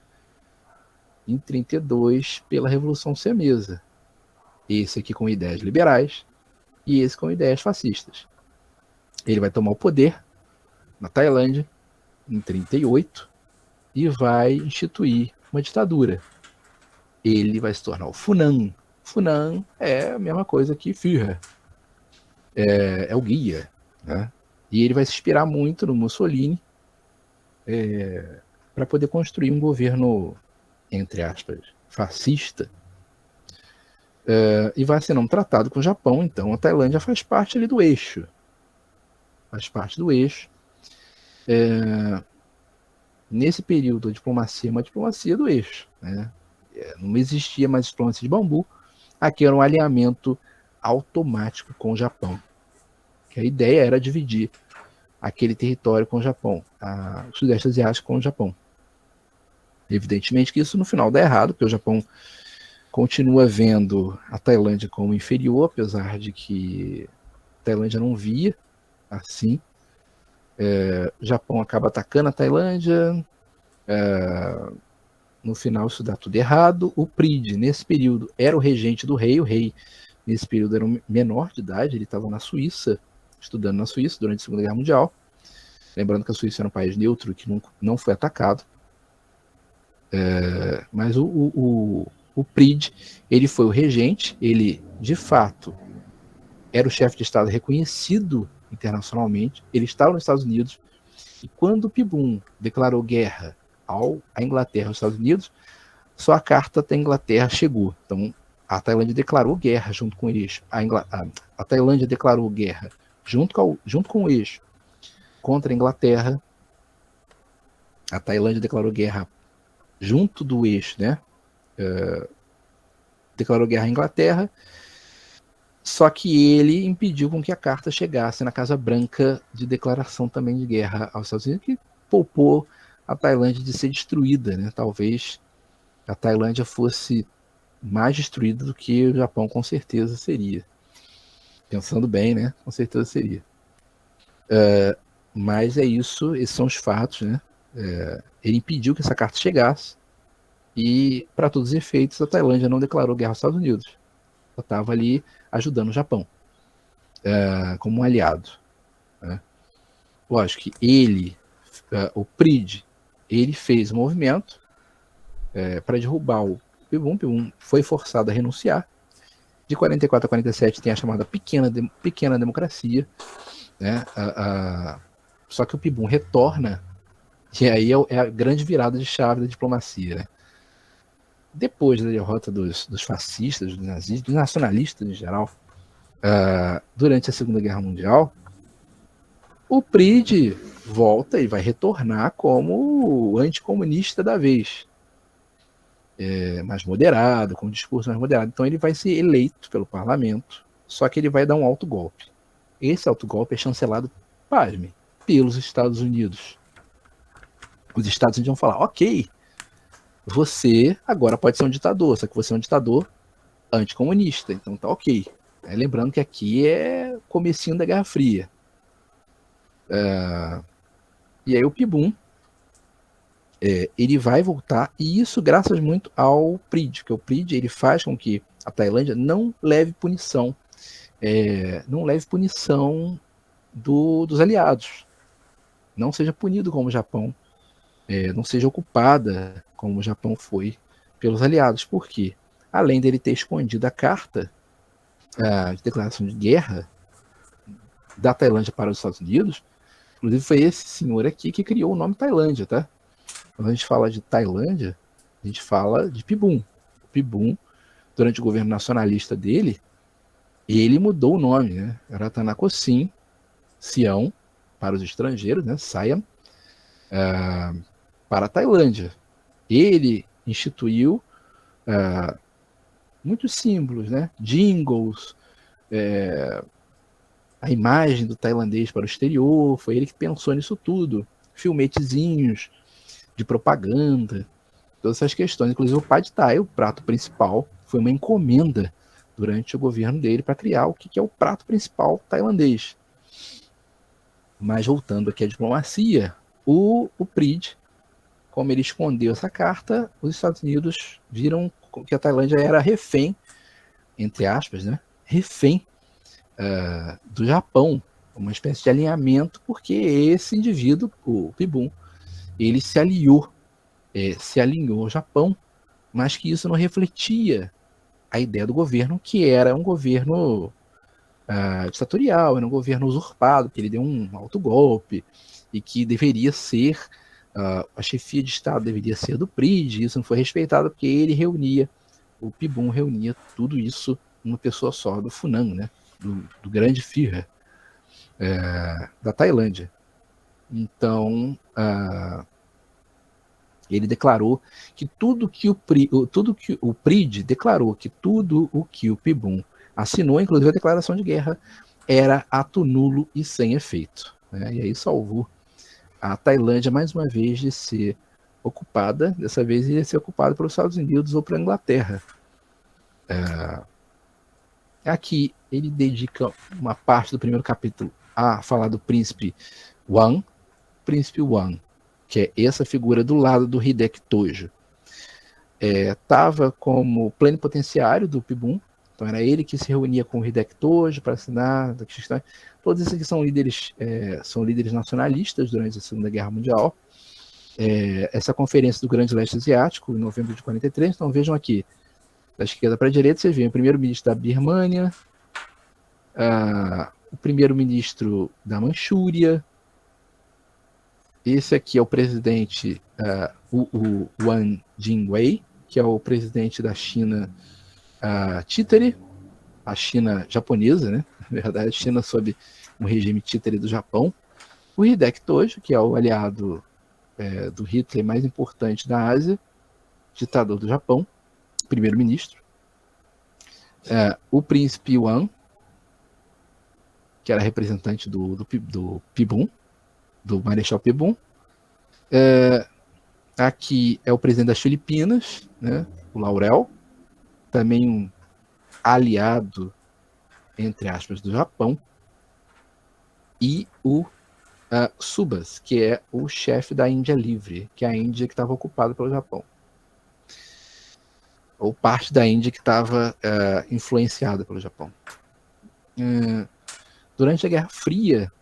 em 32 pela Revolução Siamesa. Esse aqui com ideias liberais e esse com ideias fascistas. Ele vai tomar o poder na Tailândia em 38 e vai instituir uma ditadura. Ele vai se tornar o Funan. Funan é a mesma coisa que Führer. É o guia, né? E ele vai se inspirar muito no Mussolini para poder construir um governo, entre aspas, fascista, e vai assinar um tratado com o Japão. Então a Tailândia faz parte ali do eixo. Faz parte do eixo. Nesse período, a diplomacia é uma diplomacia do eixo, né? Não existia mais diplomacia de bambu. Aqui era um alinhamento automático com o Japão. Que a ideia era dividir aquele território com o Japão, o Sudeste Asiático com o Japão. Evidentemente que isso no final dá errado, porque o Japão continua vendo a Tailândia como inferior, apesar de que a Tailândia não via assim. O Japão acaba atacando a Tailândia. No final isso dá tudo errado. O Pride, nesse período, era o regente do rei. O rei, nesse período, era um menor de idade. Ele estava na Suíça, estudando na Suíça durante a Segunda Guerra Mundial. Lembrando que a Suíça era um país neutro que não foi atacado. Mas o Pride, ele foi o regente. Ele, de fato, era o chefe de Estado reconhecido internacionalmente. Ele estava nos Estados Unidos. E quando o Pibum declarou guerra à Inglaterra e aos Estados Unidos, só a carta da Inglaterra chegou. Então, a Tailândia declarou guerra junto com o eixo. A Tailândia declarou guerra junto com o eixo contra a Inglaterra. A Tailândia declarou guerra junto do eixo, né? Declarou guerra à Inglaterra. Só que ele impediu com que a carta chegasse na Casa Branca de declaração também de guerra aos Estados Unidos, que poupou a Tailândia de ser destruída, né? Talvez a Tailândia fosse mais destruída do que o Japão, com certeza seria. Pensando bem, né? Com certeza seria. Mas é isso, esses são os fatos, né? Ele impediu que essa carta chegasse e, para todos os efeitos, a Tailândia não declarou guerra aos Estados Unidos. Ela estava ali ajudando o Japão como um aliado, né? Lógico que ele, o Pride, ele fez um movimento para derrubar o Pibum. O Pibum foi forçado a renunciar. De 44 a 47 tem a chamada pequena democracia, né? Só que o Pibum retorna, e aí é a grande virada de chave da diplomacia, né? Depois da derrota dos fascistas, dos nazistas, dos nacionalistas em geral, durante a Segunda Guerra Mundial, o Pride volta e vai retornar como o anticomunista da vez. Mais moderado, com um discurso mais moderado. Então ele vai ser eleito pelo parlamento, só que ele vai dar um autogolpe. Esse autogolpe é chancelado, pasme, pelos Estados Unidos. Os Estados Unidos vão falar, ok, você agora pode ser um ditador, só que você é um ditador anticomunista, então tá ok. Lembrando que aqui é comecinho da Guerra Fria. E aí o Pibum, ele vai voltar, e isso graças muito ao Pride, porque o Pride ele faz com que a Tailândia não leve punição, dos aliados, não seja punido como o Japão, não seja ocupada como o Japão foi pelos aliados. Por quê? Além dele ter escondido a carta de declaração de guerra da Tailândia para os Estados Unidos, inclusive foi esse senhor aqui que criou o nome Tailândia, tá? Quando a gente fala de Tailândia, a gente fala de Pibum. O Pibum, durante o governo nacionalista dele, ele mudou o nome, né? Ratanakosin Siam, para os estrangeiros, né? Siam, para a Tailândia. Ele instituiu muitos símbolos, né? Jingles, a imagem do tailandês para o exterior, foi ele que pensou nisso tudo. Filmetezinhos de propaganda, todas essas questões. Inclusive o Pad Thai, o prato principal, foi uma encomenda durante o governo dele para criar o que é o prato principal tailandês. Mas voltando aqui à diplomacia, o Pride, como ele escondeu essa carta, os Estados Unidos viram que a Tailândia era refém, entre aspas, né? Refém do Japão, uma espécie de alinhamento, porque esse indivíduo, o Pibum, ele se alinhou ao Japão, mas que isso não refletia a ideia do governo, que era um governo ditatorial, era um governo usurpado, que ele deu um autogolpe, e que deveria ser a chefia de Estado deveria ser do PRID, isso não foi respeitado porque ele reunia, o PIBUM reunia tudo isso numa pessoa só, do Funan, né? Do grande Führer da Tailândia. Então, ele declarou que tudo que o PRID declarou que tudo o que o PIBUM assinou, inclusive a declaração de guerra, era ato nulo e sem efeito. Né? E aí salvou a Tailândia mais uma vez de ser ocupada, dessa vez ia ser ocupada pelos Estados Unidos ou pela Inglaterra. Aqui ele dedica uma parte do primeiro capítulo a falar do príncipe Wang, que é essa figura do lado do Hideki Tojo. Estava como plenipotenciário do PIBUM, então era ele que se reunia com o Hideki Tojo para assinar. Todos esses aqui são líderes nacionalistas durante a Segunda Guerra Mundial. Essa conferência do Grande Leste Asiático, em novembro de 43, então vejam aqui, da esquerda para a direita, vocês veem o primeiro-ministro da Birmânia, o primeiro-ministro da Manchúria, esse aqui é o presidente o Wang Jingwei, que é o presidente da China títere, a China japonesa, né? Na verdade, a China sob um regime títere do Japão. O Hideki Tojo, que é o aliado do Hitler mais importante da Ásia, ditador do Japão, primeiro-ministro. O príncipe Wang, que era representante do PIBUM, do Marechal PIBUM. Aqui é o presidente das Filipinas, né, o Laurel, também um aliado, entre aspas, do Japão. E o Subhas, que é o chefe da Índia Livre, que é a Índia que estava ocupada pelo Japão. Ou parte da Índia que estava influenciada pelo Japão. Durante a Guerra Fria,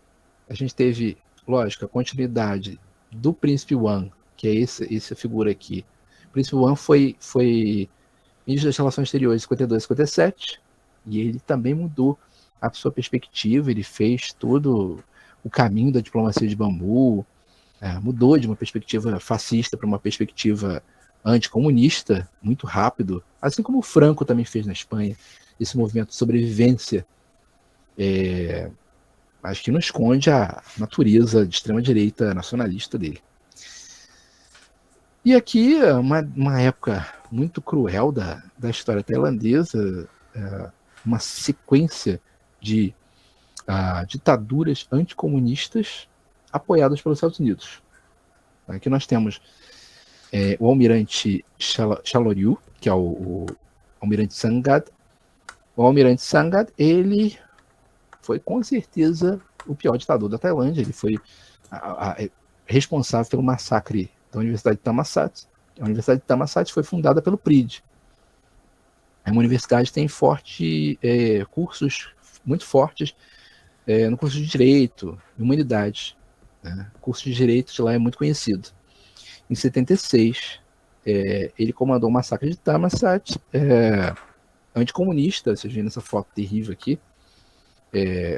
a gente teve, lógico, a continuidade do príncipe Wang, que é essa figura aqui. O príncipe Wang foi ministro das Relações Exteriores em 52 e 57, e ele também mudou a sua perspectiva, ele fez todo o caminho da diplomacia de bambu, mudou de uma perspectiva fascista para uma perspectiva anticomunista muito rápido, assim como o Franco também fez na Espanha, esse movimento de sobrevivência, mas que não esconde a natureza de extrema-direita nacionalista dele. E aqui, uma época muito cruel da história tailandesa, uma sequência de ditaduras anticomunistas apoiadas pelos Estados Unidos. Aqui nós temos o almirante Chaloryu, que é o almirante Sangad. O almirante Sangad, ele foi com certeza o pior ditador da Tailândia. Ele foi responsável pelo massacre da Universidade de Thammasat. A Universidade de Thammasat foi fundada pelo PRID. É uma universidade que tem cursos muito fortes no curso de Direito e Humanidades. Né? O curso de Direito de lá é muito conhecido. Em 76, ele comandou o massacre de Thammasat, anticomunista, vocês veem nessa foto terrível aqui.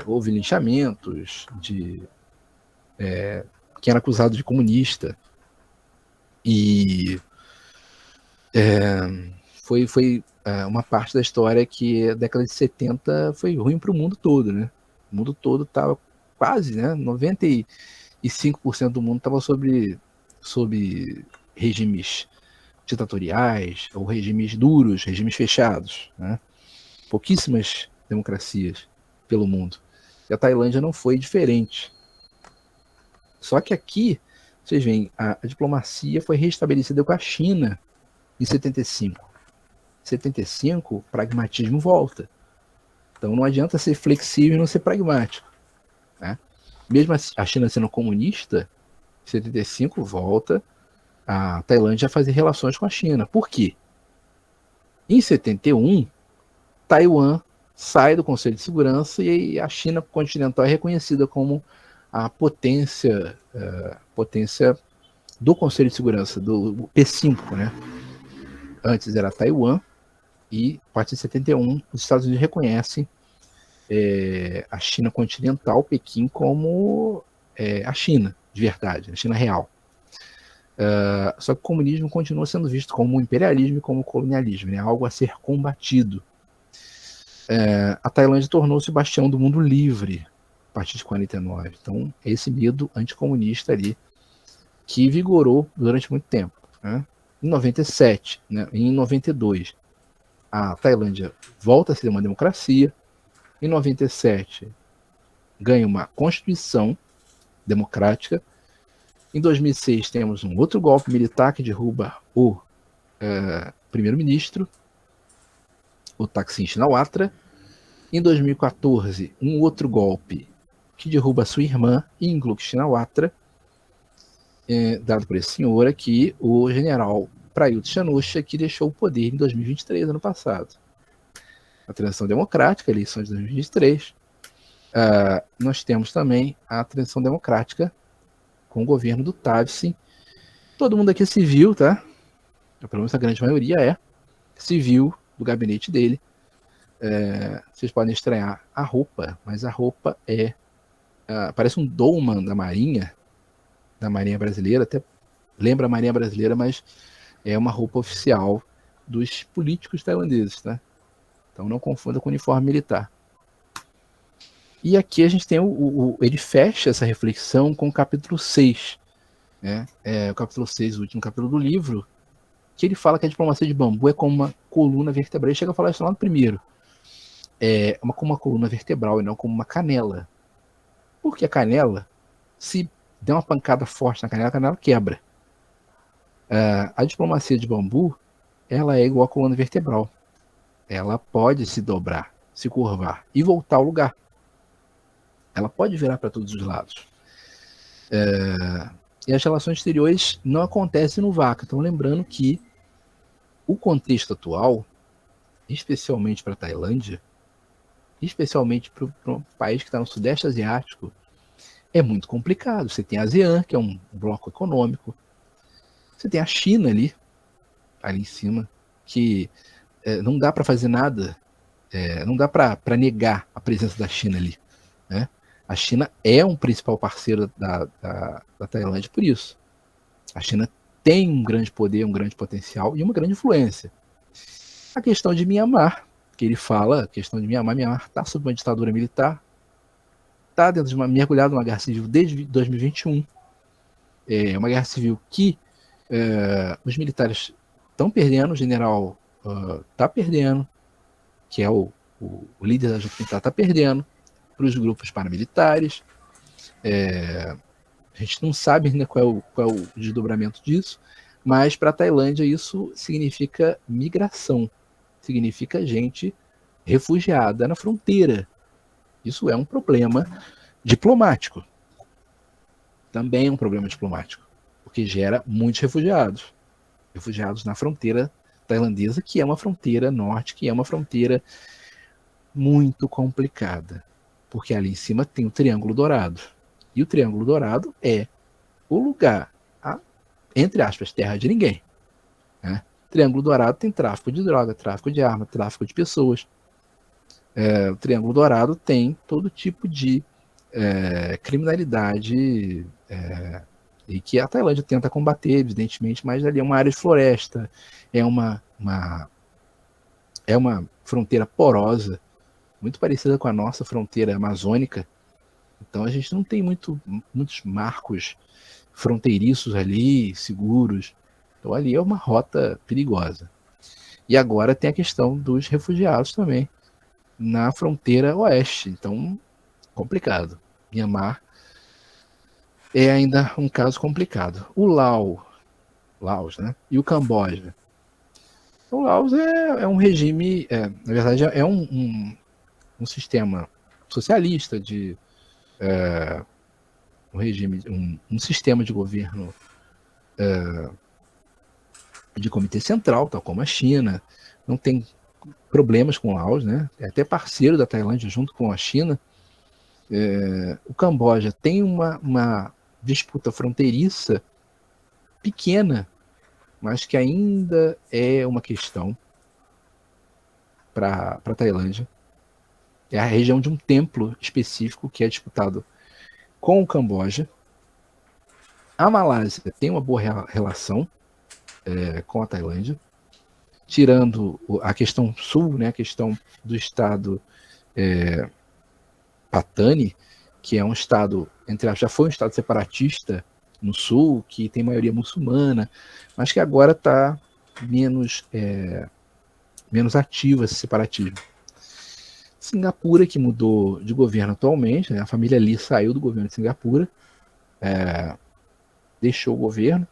Houve linchamentos de quem era acusado de comunista. E foi uma parte da história que a década de 70 foi ruim para o mundo todo, né? O mundo todo estava quase, né? 95% do mundo estava sob regimes ditatoriais ou regimes duros, regimes fechados, né? Pouquíssimas democracias pelo mundo. E a Tailândia não foi diferente. Só que aqui, vocês veem, a diplomacia foi restabelecida com a China em 75. Em 75, o pragmatismo volta. Então não adianta ser flexível e não ser pragmático. Né? Mesmo a China sendo comunista, em 75 volta a Tailândia a fazer relações com a China. Por quê? Em 71, Taiwan sai do Conselho de Segurança e a China continental é reconhecida como a potência do Conselho de Segurança, do P5, né? Antes era Taiwan, e a partir de 71 os Estados Unidos reconhecem a China continental, Pequim, como a China de verdade, a China real. Só que o comunismo continua sendo visto como imperialismo e como colonialismo, né? Algo a ser combatido. A Tailândia tornou-se o bastião do mundo livre a partir de 49. Então, é esse medo anticomunista ali que vigorou durante muito tempo. Né? Em 97, né? Em 92, a Tailândia volta a ser uma democracia. Em 97, ganha uma constituição democrática. Em 2006, temos um outro golpe militar que derruba o primeiro-ministro, o Thaksin Shinawatra. Em 2014, um outro golpe que derruba sua irmã, Yingluck Shinawatra, dado por esse senhor aqui, o general Prayut Chan-o-cha, que deixou o poder em 2023, ano passado. A transição democrática, eleições de 2023. Nós temos também a transição democrática com o governo do Thaksin. Todo mundo aqui é civil, tá? Pelo menos a grande maioria é civil do gabinete dele. Vocês podem estranhar a roupa, mas a roupa parece um dolman da Marinha brasileira, até lembra a Marinha brasileira, mas é uma roupa oficial dos políticos tailandeses, tá? Então não confunda com o uniforme militar. E aqui a gente tem ele fecha essa reflexão com o capítulo 6, né? O capítulo 6, o último capítulo do livro, que ele fala que a diplomacia de bambu é como uma coluna vertebral. Ele chega a falar isso lá no primeiro. Como uma coluna vertebral e não como uma canela. Porque a canela, se der uma pancada forte na canela, a canela quebra. A diplomacia de bambu, ela é igual à coluna vertebral. Ela pode se dobrar, se curvar e voltar ao lugar. Ela pode virar para todos os lados. E as relações exteriores não acontecem no vácuo. Então, lembrando que o contexto atual, especialmente para a Tailândia, especialmente para um país que está no Sudeste Asiático, é muito complicado. Você tem a ASEAN, que é um bloco econômico. Você tem a China ali em cima, que não dá para fazer nada, não dá para negar a presença da China ali. Né? A China é um principal parceiro da Tailândia por isso. A China tem um grande poder, um grande potencial e uma grande influência. A questão de Mianmar, que ele fala, a questão de Mianmar está sob uma ditadura militar, está dentro de mergulhado numa guerra civil desde 2021. É uma guerra civil que os militares estão perdendo, o general está perdendo, que é o líder da junta militar, está perdendo para os grupos paramilitares. A gente não sabe ainda qual é o desdobramento disso, mas para a Tailândia isso significa migração, significa gente refugiada na fronteira. Isso é um problema diplomático. Também é um problema diplomático, porque gera muitos refugiados. Refugiados na fronteira tailandesa, que é uma fronteira norte, que é uma fronteira muito complicada, porque ali em cima tem o Triângulo Dourado. E o Triângulo Dourado é o lugar, entre aspas, terra de ninguém. Né? Triângulo Dourado tem tráfico de droga, tráfico de arma, tráfico de pessoas. O Triângulo Dourado tem todo tipo de criminalidade e que a Tailândia tenta combater, evidentemente, mas ali é uma área de floresta, é uma fronteira porosa, muito parecida com a nossa fronteira amazônica. Então a gente não tem muitos marcos fronteiriços ali, seguros. Então ali é uma rota perigosa. E agora tem a questão dos refugiados também na fronteira oeste. Então, complicado. Myanmar é ainda um caso complicado. O Laos, né? E o Camboja. O Laos é um regime, na verdade, é um sistema socialista um regime, um sistema de governo de comitê central, tal como a China. Não tem problemas com o Laos, né? É até parceiro da Tailândia junto com a China. O Camboja tem uma disputa fronteiriça pequena, mas que ainda é uma questão para a Tailândia. É a região de um templo específico que é disputado com o Camboja. A Malásia tem uma boa relação com a Tailândia, tirando a questão sul, né, a questão do estado Patani, que é um estado, entre aspas, já foi um estado separatista no sul, que tem maioria muçulmana, mas que agora está menos ativo esse separatismo. Singapura, que mudou de governo atualmente, né, a família Lee saiu do governo de Singapura, deixou o governo.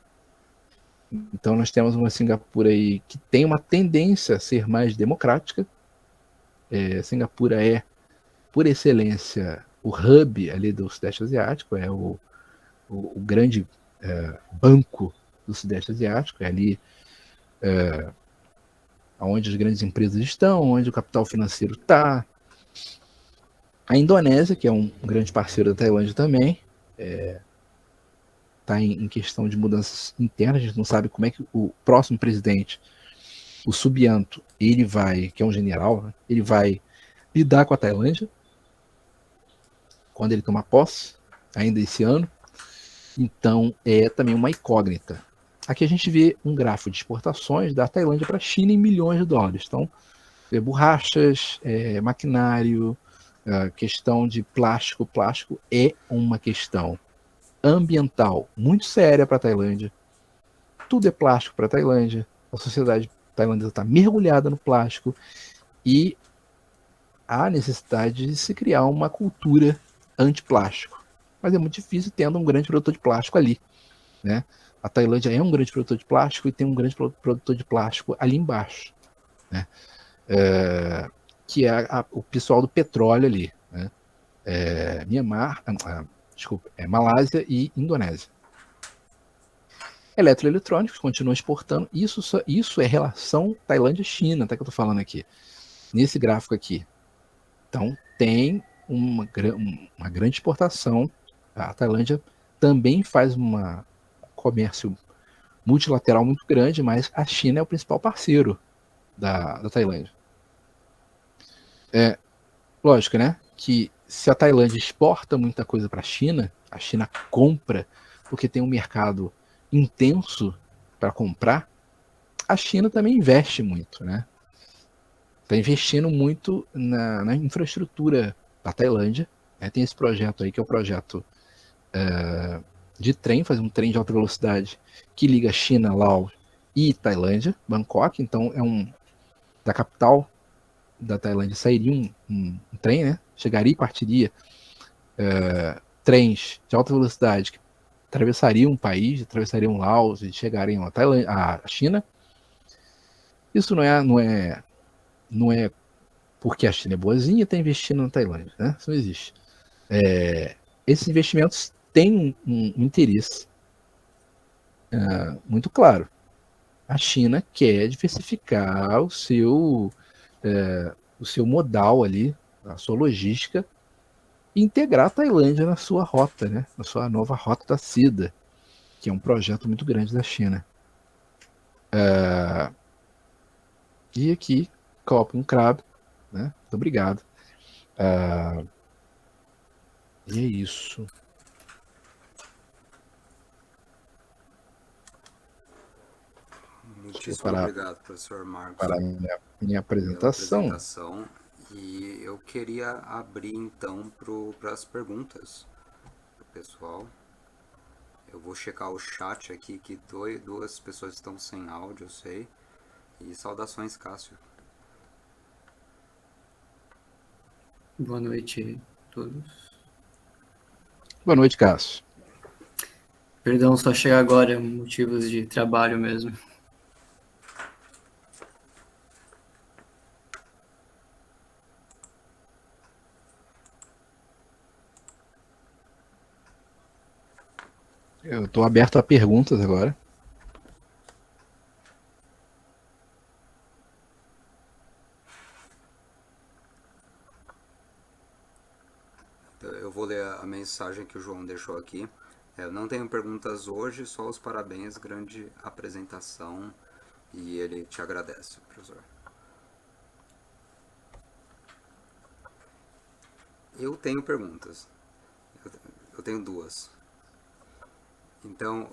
Então nós temos uma Singapura aí que tem uma tendência a ser mais democrática. Singapura é, por excelência, o hub ali do Sudeste Asiático, é o grande banco do Sudeste Asiático, é ali onde as grandes empresas estão, onde o capital financeiro está. A Indonésia, que é um grande parceiro da Tailândia também, está em questão de mudanças internas. A gente não sabe como é que o próximo presidente, o Subianto, ele vai, que é um general, né, ele vai lidar com a Tailândia quando ele tomar posse, ainda esse ano. Então é também uma incógnita. Aqui a gente vê um gráfico de exportações da Tailândia para a China em milhões de dólares. Então, borrachas, maquinário, questão de plástico. Plástico é uma questão ambiental muito séria para a Tailândia. Tudo é plástico para a Tailândia. A sociedade tailandesa está mergulhada no plástico e há necessidade de se criar uma cultura anti-plástico. Mas é muito difícil tendo um grande produtor de plástico ali, né? A Tailândia é um grande produtor de plástico e tem um grande produtor de plástico ali embaixo, né? Que é o pessoal do petróleo ali, né? Myanmar, desculpa, Malásia e Indonésia. Eletroeletrônicos continuam exportando. Isso é relação Tailândia-China, tá, que eu tô falando aqui, nesse gráfico aqui. Então, tem uma grande exportação. A Tailândia também faz um comércio multilateral muito grande, mas a China é o principal parceiro da Tailândia. Lógico, né? Que se a Tailândia exporta muita coisa para a China compra, porque tem um mercado intenso para comprar, a China também investe muito, né? Está investindo muito na infraestrutura da Tailândia. Né? Tem esse projeto aí, que é o projeto de trem, fazer um trem de alta velocidade que liga China, Laos e Tailândia, Bangkok. Então, da capital da Tailândia sairia um trem, né? Chegaria e partiria trens de alta velocidade que atravessariam um país, atravessariam Laos e chegariam à China. Isso não é porque a China é boazinha e está investindo na Tailândia, né? Isso não existe. Esses investimentos têm um interesse muito claro. A China quer diversificar o seu modal ali, a sua logística, e integrar a Tailândia na sua rota, né? Na sua nova rota da seda, que é um projeto muito grande da China. E aqui, copo um crab, né? Muito obrigado. E é isso. Muitíssimo obrigado, professor Marcos, para minha pela apresentação. apresentação. E eu queria abrir então para as perguntas do pessoal. Eu vou checar o chat aqui, que duas pessoas estão sem áudio, eu sei. E saudações, Cássio. Boa noite a todos. Boa noite, Cássio. Perdão, só chegar agora, motivos de trabalho mesmo. Eu estou aberto a perguntas agora. Eu vou ler a mensagem que o João deixou aqui. Eu não tenho perguntas hoje, só os parabéns, grande apresentação. E ele te agradece, professor. Eu tenho perguntas. Eu tenho duas. Então,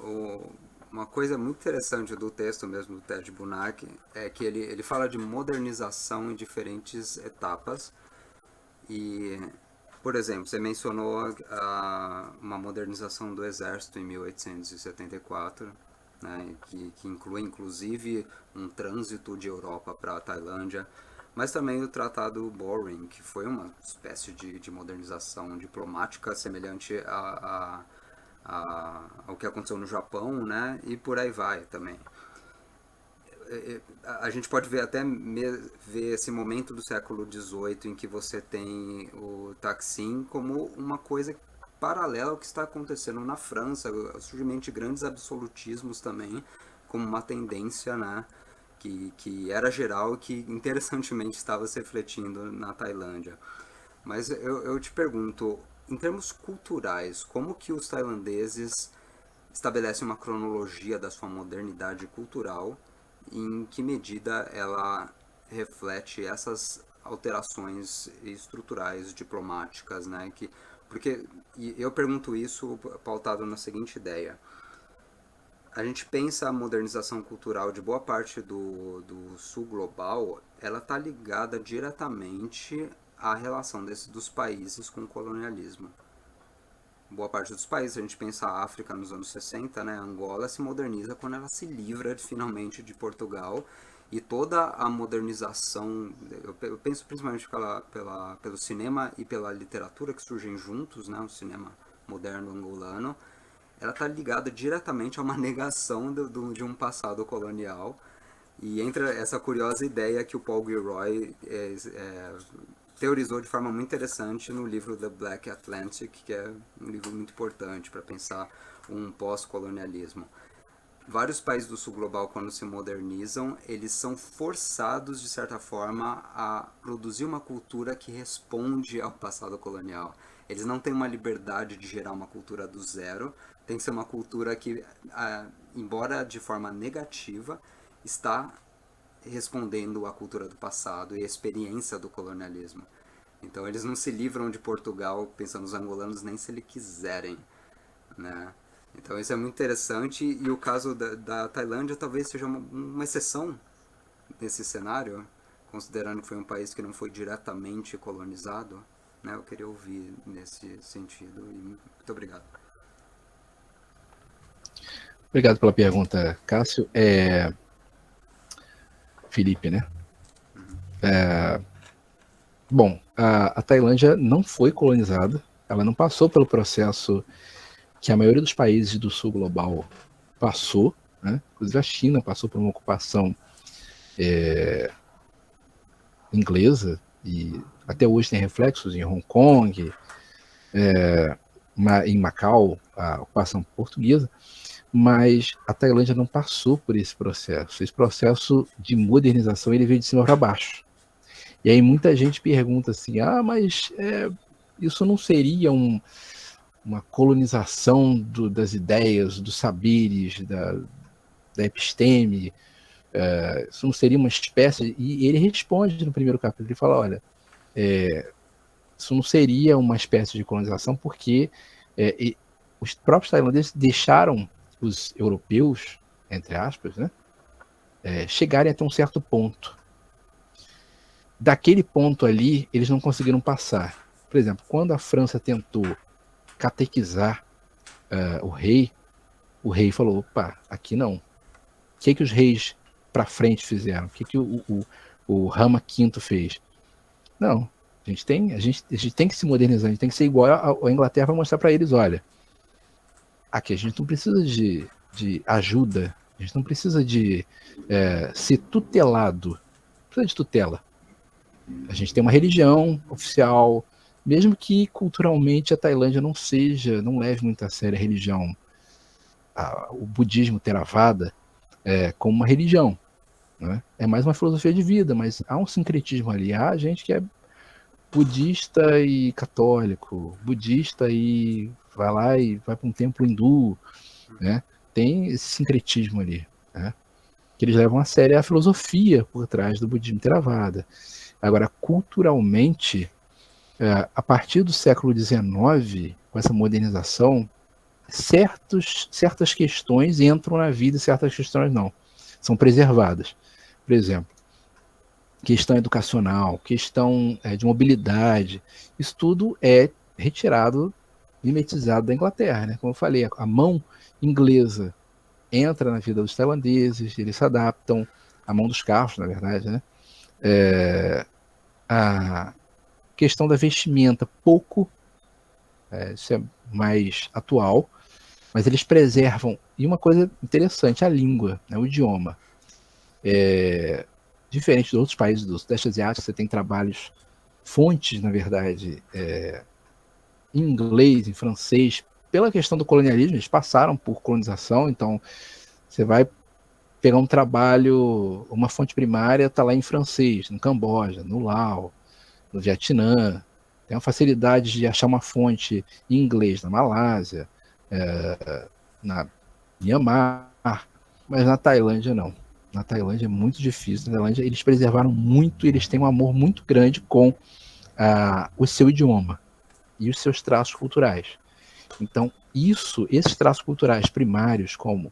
uma coisa muito interessante do texto mesmo do Ted Bunak é que ele fala de modernização em diferentes etapas. E, por exemplo, você mencionou uma modernização do exército em 1874, né, que inclui inclusive um trânsito de Europa para a Tailândia, mas também o Tratado Boring, que foi uma espécie de modernização diplomática semelhante ao que aconteceu no Japão, né, e por aí vai também. A gente pode ver ver esse momento do século XVIII em que você tem o Taksim como uma coisa paralela ao que está acontecendo na França, o surgimento de grandes absolutismos também, como uma tendência, né, que era geral e que interessantemente estava se refletindo na Tailândia. Mas eu te pergunto, em termos culturais, como que os tailandeses estabelecem uma cronologia da sua modernidade cultural e em que medida ela reflete essas alterações estruturais diplomáticas, né? Porque e eu pergunto isso pautado na seguinte ideia: a gente pensa a modernização cultural de boa parte do sul global, ela está ligada diretamente à relação dos países com o colonialismo. Boa parte dos países, a gente pensa a África nos anos 60, né? Angola se moderniza quando ela se livra finalmente de Portugal, e toda a modernização, eu penso principalmente pelo cinema e pela literatura que surgem juntos, né? O cinema moderno angolano, ela está ligada diretamente a uma negação de um passado colonial. E entra essa curiosa ideia que o Paul Gilroy teorizou de forma muito interessante no livro The Black Atlantic, que é um livro muito importante para pensar um pós-colonialismo. Vários países do sul global, quando se modernizam, eles são forçados, de certa forma, a produzir uma cultura que responde ao passado colonial. Eles não têm uma liberdade de gerar uma cultura do zero, tem que ser uma cultura que, embora de forma negativa, está respondendo à cultura do passado e à experiência do colonialismo. Então eles não se livram de Portugal, pensando nos angolanos, nem se eles quiserem, né? Então isso é muito interessante, e o caso da Tailândia talvez seja uma exceção nesse cenário, considerando que foi um país que não foi diretamente colonizado, né? Eu queria ouvir nesse sentido, e muito obrigado. Obrigado pela pergunta, Cássio. Felipe, né? Bom, a Tailândia não foi colonizada, ela não passou pelo processo que a maioria dos países do sul global passou, né? Inclusive a China passou por uma ocupação inglesa, e até hoje tem reflexos em Hong Kong, em Macau, a ocupação portuguesa, mas a Tailândia não passou por esse processo. Esse processo de modernização ele veio de cima para baixo. E aí muita gente pergunta assim, mas isso não seria uma colonização das ideias, dos saberes, da episteme? Isso não seria uma espécie... E ele responde no primeiro capítulo, ele fala, olha, isso não seria uma espécie de colonização porque os próprios tailandeses deixaram os europeus, entre aspas, né, chegarem até um certo ponto. Daquele ponto ali, eles não conseguiram passar. Por exemplo, quando a França tentou catequizar o rei falou, opa, aqui não. O que os reis para frente fizeram? O que o Rama V fez? Não, a gente tem que se modernizar, a gente tem que ser igual à Inglaterra para mostrar para eles, olha, aqui a gente não precisa de ajuda, a gente não precisa de ser tutelado, não precisa de tutela. A gente tem uma religião oficial, mesmo que culturalmente a Tailândia não leve muito a sério a religião, o budismo Theravada, como uma religião, né? É mais uma filosofia de vida, mas há um sincretismo ali. Há gente que é budista e católico, budista e vai lá e vai para um templo hindu, né? Tem esse sincretismo ali, né? Que eles levam a sério a filosofia por trás do budismo Theravada. Agora, culturalmente, a partir do século XIX, com essa modernização, certas questões entram na vida e certas questões não. São preservadas. Por exemplo, questão educacional, questão de mobilidade, isso tudo é retirado, mimetizado da Inglaterra, né? Como eu falei, a mão inglesa entra na vida dos tailandeses, eles se adaptam, a mão dos carros, na verdade, né? A questão da vestimenta, pouco, isso é mais atual, mas eles preservam, e uma coisa interessante, a língua, né, o idioma. Diferente de outros países do Sudeste Asiático, você tem trabalhos, fontes, na verdade, em inglês, em francês, pela questão do colonialismo, eles passaram por colonização, então você vai pegar um trabalho, uma fonte primária está lá em francês, no Camboja, no Laos, no Vietnã, tem uma facilidade de achar uma fonte em inglês na Malásia, na Myanmar, mas na Tailândia não. Na Tailândia é muito difícil. Na Tailândia eles preservaram muito, eles têm um amor muito grande com o seu idioma e os seus traços culturais. Então, esses traços culturais primários, como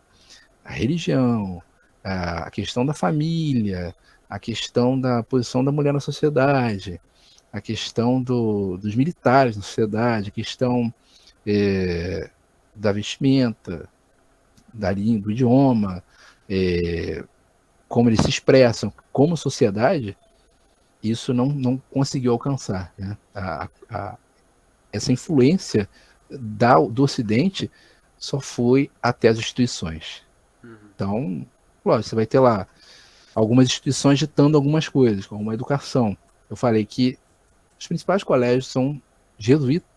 a religião, a questão da família, a questão da posição da mulher na sociedade, a questão dos militares na sociedade, a questão da vestimenta, da língua, do idioma, como eles se expressam como sociedade, isso não conseguiu alcançar, né? Essa influência do Ocidente só foi até as instituições. Então, lógico, você vai ter lá algumas instituições ditando algumas coisas, como a educação. Eu falei que os principais colégios são jesuítas,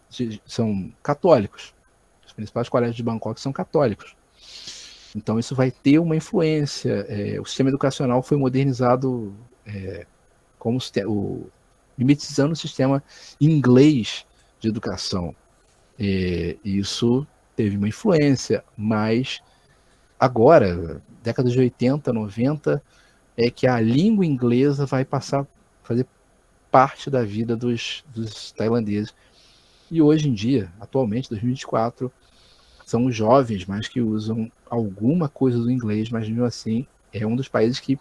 são católicos. Os principais colégios de Bangkok são católicos. Então isso vai ter uma influência. O sistema educacional foi modernizado mimetizando o sistema inglês de educação. Isso teve uma influência, mas agora, décadas de 80, 90, é que a língua inglesa vai passar a fazer parte da vida dos tailandeses. E hoje em dia, atualmente, 2024, são os jovens mais que usam alguma coisa do inglês, mas mesmo assim é um dos países que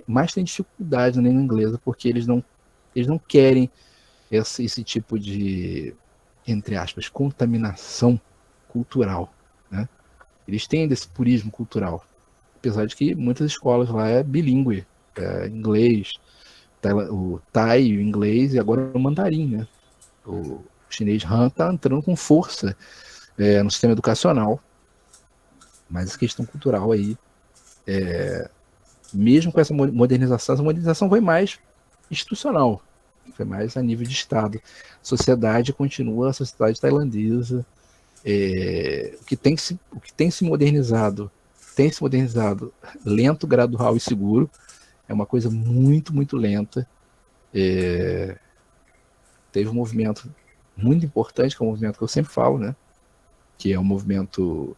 mais tem dificuldade na língua inglesa, porque eles não querem esse tipo de, entre aspas, contaminação cultural, né? Eles têm desse purismo cultural, apesar de que muitas escolas lá é bilíngue, inglês, o Thai, o inglês e agora o mandarim, né? O chinês Han está entrando com força no sistema educacional, mas a questão cultural aí, mesmo com essa modernização foi mais institucional, foi mais a nível de Estado. A sociedade continua a sociedade tailandesa, o que tem se modernizado lento, gradual e seguro, é uma coisa muito, muito lenta. Teve um movimento muito importante, que é um movimento que eu sempre falo, né? Que é um movimento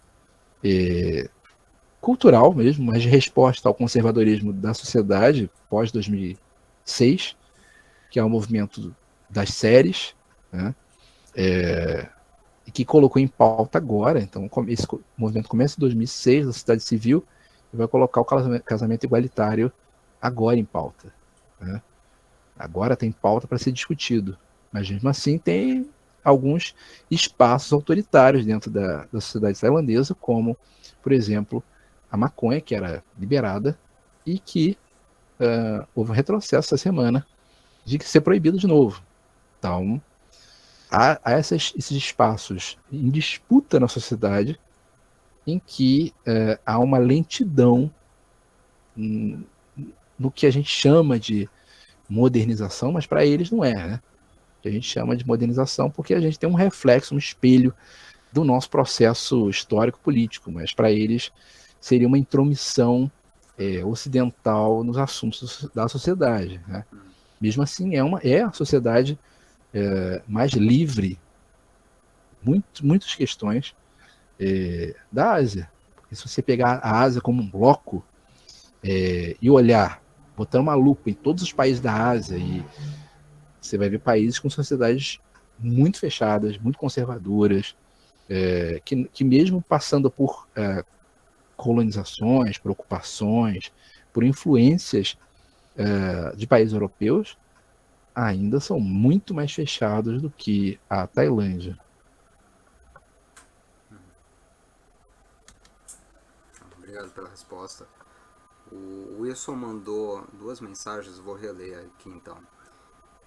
cultural mesmo, mas de resposta ao conservadorismo da sociedade pós-2006, que é o movimento das séries, né? E que colocou em pauta agora. Então, esse movimento começa em 2006, da sociedade civil, e vai colocar o casamento igualitário agora em pauta, né? Agora tem pauta para ser discutido, mas mesmo assim tem alguns espaços autoritários dentro da sociedade tailandesa, como, por exemplo, a maconha, que era liberada e que houve um retrocesso essa semana de ser proibido de novo. Então, há esses espaços em disputa na sociedade em que há uma lentidão no que a gente chama de modernização, mas para eles não é, né? A gente chama de modernização porque a gente tem um reflexo, um espelho do nosso processo histórico-político, mas para eles seria uma intromissão ocidental nos assuntos da sociedade, né? Mesmo assim, é a sociedade mais livre, muitas questões da Ásia. Porque se você pegar a Ásia como um bloco e olhar, botar uma lupa em todos os países da Ásia, e você vai ver países com sociedades muito fechadas, muito conservadoras, que mesmo passando por colonizações, por ocupações, por influências de países europeus, ainda são muito mais fechados do que a Tailândia. Obrigado pela resposta. O Wilson mandou 2 mensagens, vou reler aqui então.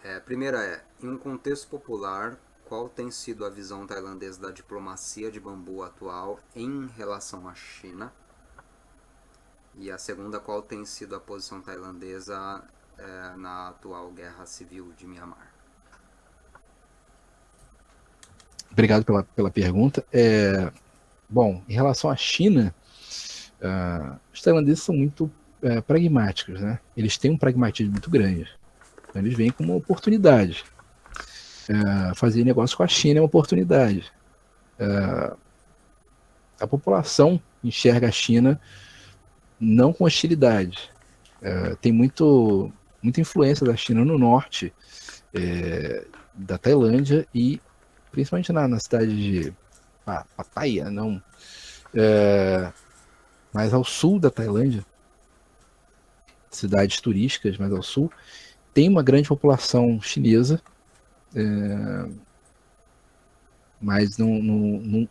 A primeira em um contexto popular, qual tem sido a visão tailandesa da diplomacia de bambu atual em relação à China? E a segunda, qual tem sido a posição tailandesa na atual guerra civil de Myanmar? Obrigado pela pergunta. Bom, em relação à China, os tailandeses são muito pragmáticos, né? Eles têm um pragmatismo muito grande. Então, eles veem como uma oportunidade. Fazer negócio com a China é uma oportunidade. A população enxerga a China não com hostilidade. Tem muita influência da China no norte da Tailândia e principalmente na cidade de Pattaya, não, mais ao sul da Tailândia, cidades turísticas mais ao sul, tem uma grande população chinesa, mas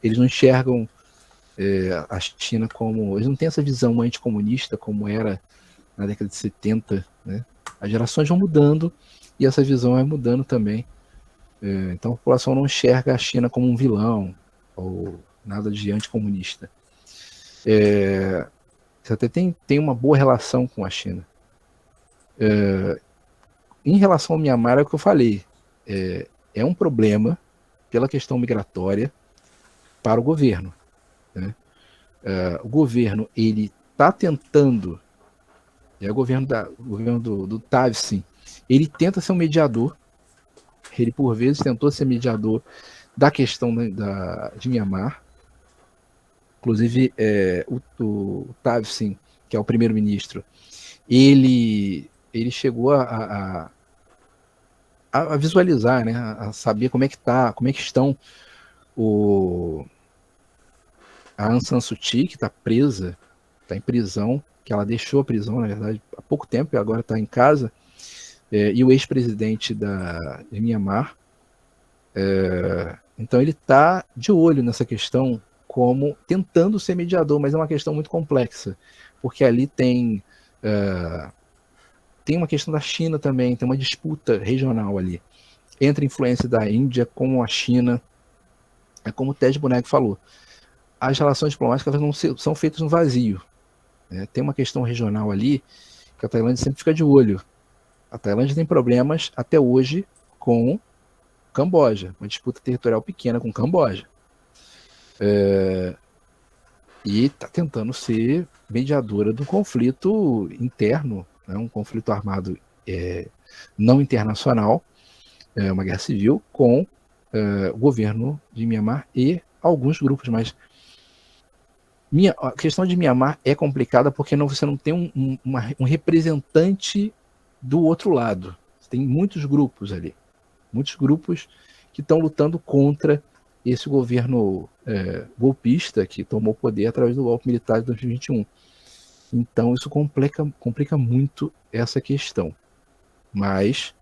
eles não enxergam a China como... Eles não têm essa visão anticomunista como era na década de 70, né? As gerações vão mudando e essa visão vai mudando também. Então a população não enxerga a China como um vilão ou nada de anticomunista. Você até tem uma boa relação com a China. Em relação ao Myanmar, é o que eu falei. É um problema pela questão migratória para o governo, né? O governo ele está tentando, o governo do Thaksin, ele tenta ser um mediador. Ele por vezes tentou ser mediador da questão de Myanmar. Inclusive o Thaksin, que é o primeiro-ministro, ele chegou a visualizar, né, a saber como é que estão a Aung San Suu Kyi, que está presa, está em prisão, que ela deixou a prisão, na verdade, há pouco tempo e agora está em casa, e o ex-presidente de Myanmar. Então ele está de olho nessa questão, como tentando ser mediador, mas é uma questão muito complexa, porque ali tem uma questão da China também, tem uma disputa regional ali, entre a influência da Índia com a China. É como o Ted Boneco falou, as relações diplomáticas não são feitas no vazio, né? Tem uma questão regional ali que a Tailândia sempre fica de olho. A Tailândia tem problemas até hoje com Camboja, uma disputa territorial pequena com Camboja. E está tentando ser mediadora do conflito interno, né? Um conflito armado não internacional, uma guerra civil, com o governo de Myanmar e alguns grupos, mas a questão de Myanmar é complicada porque você não tem um representante do outro lado. Você tem muitos grupos ali, muitos grupos que estão lutando contra esse governo golpista que tomou poder através do golpe militar de 2021. Então isso complica muito essa questão. Mas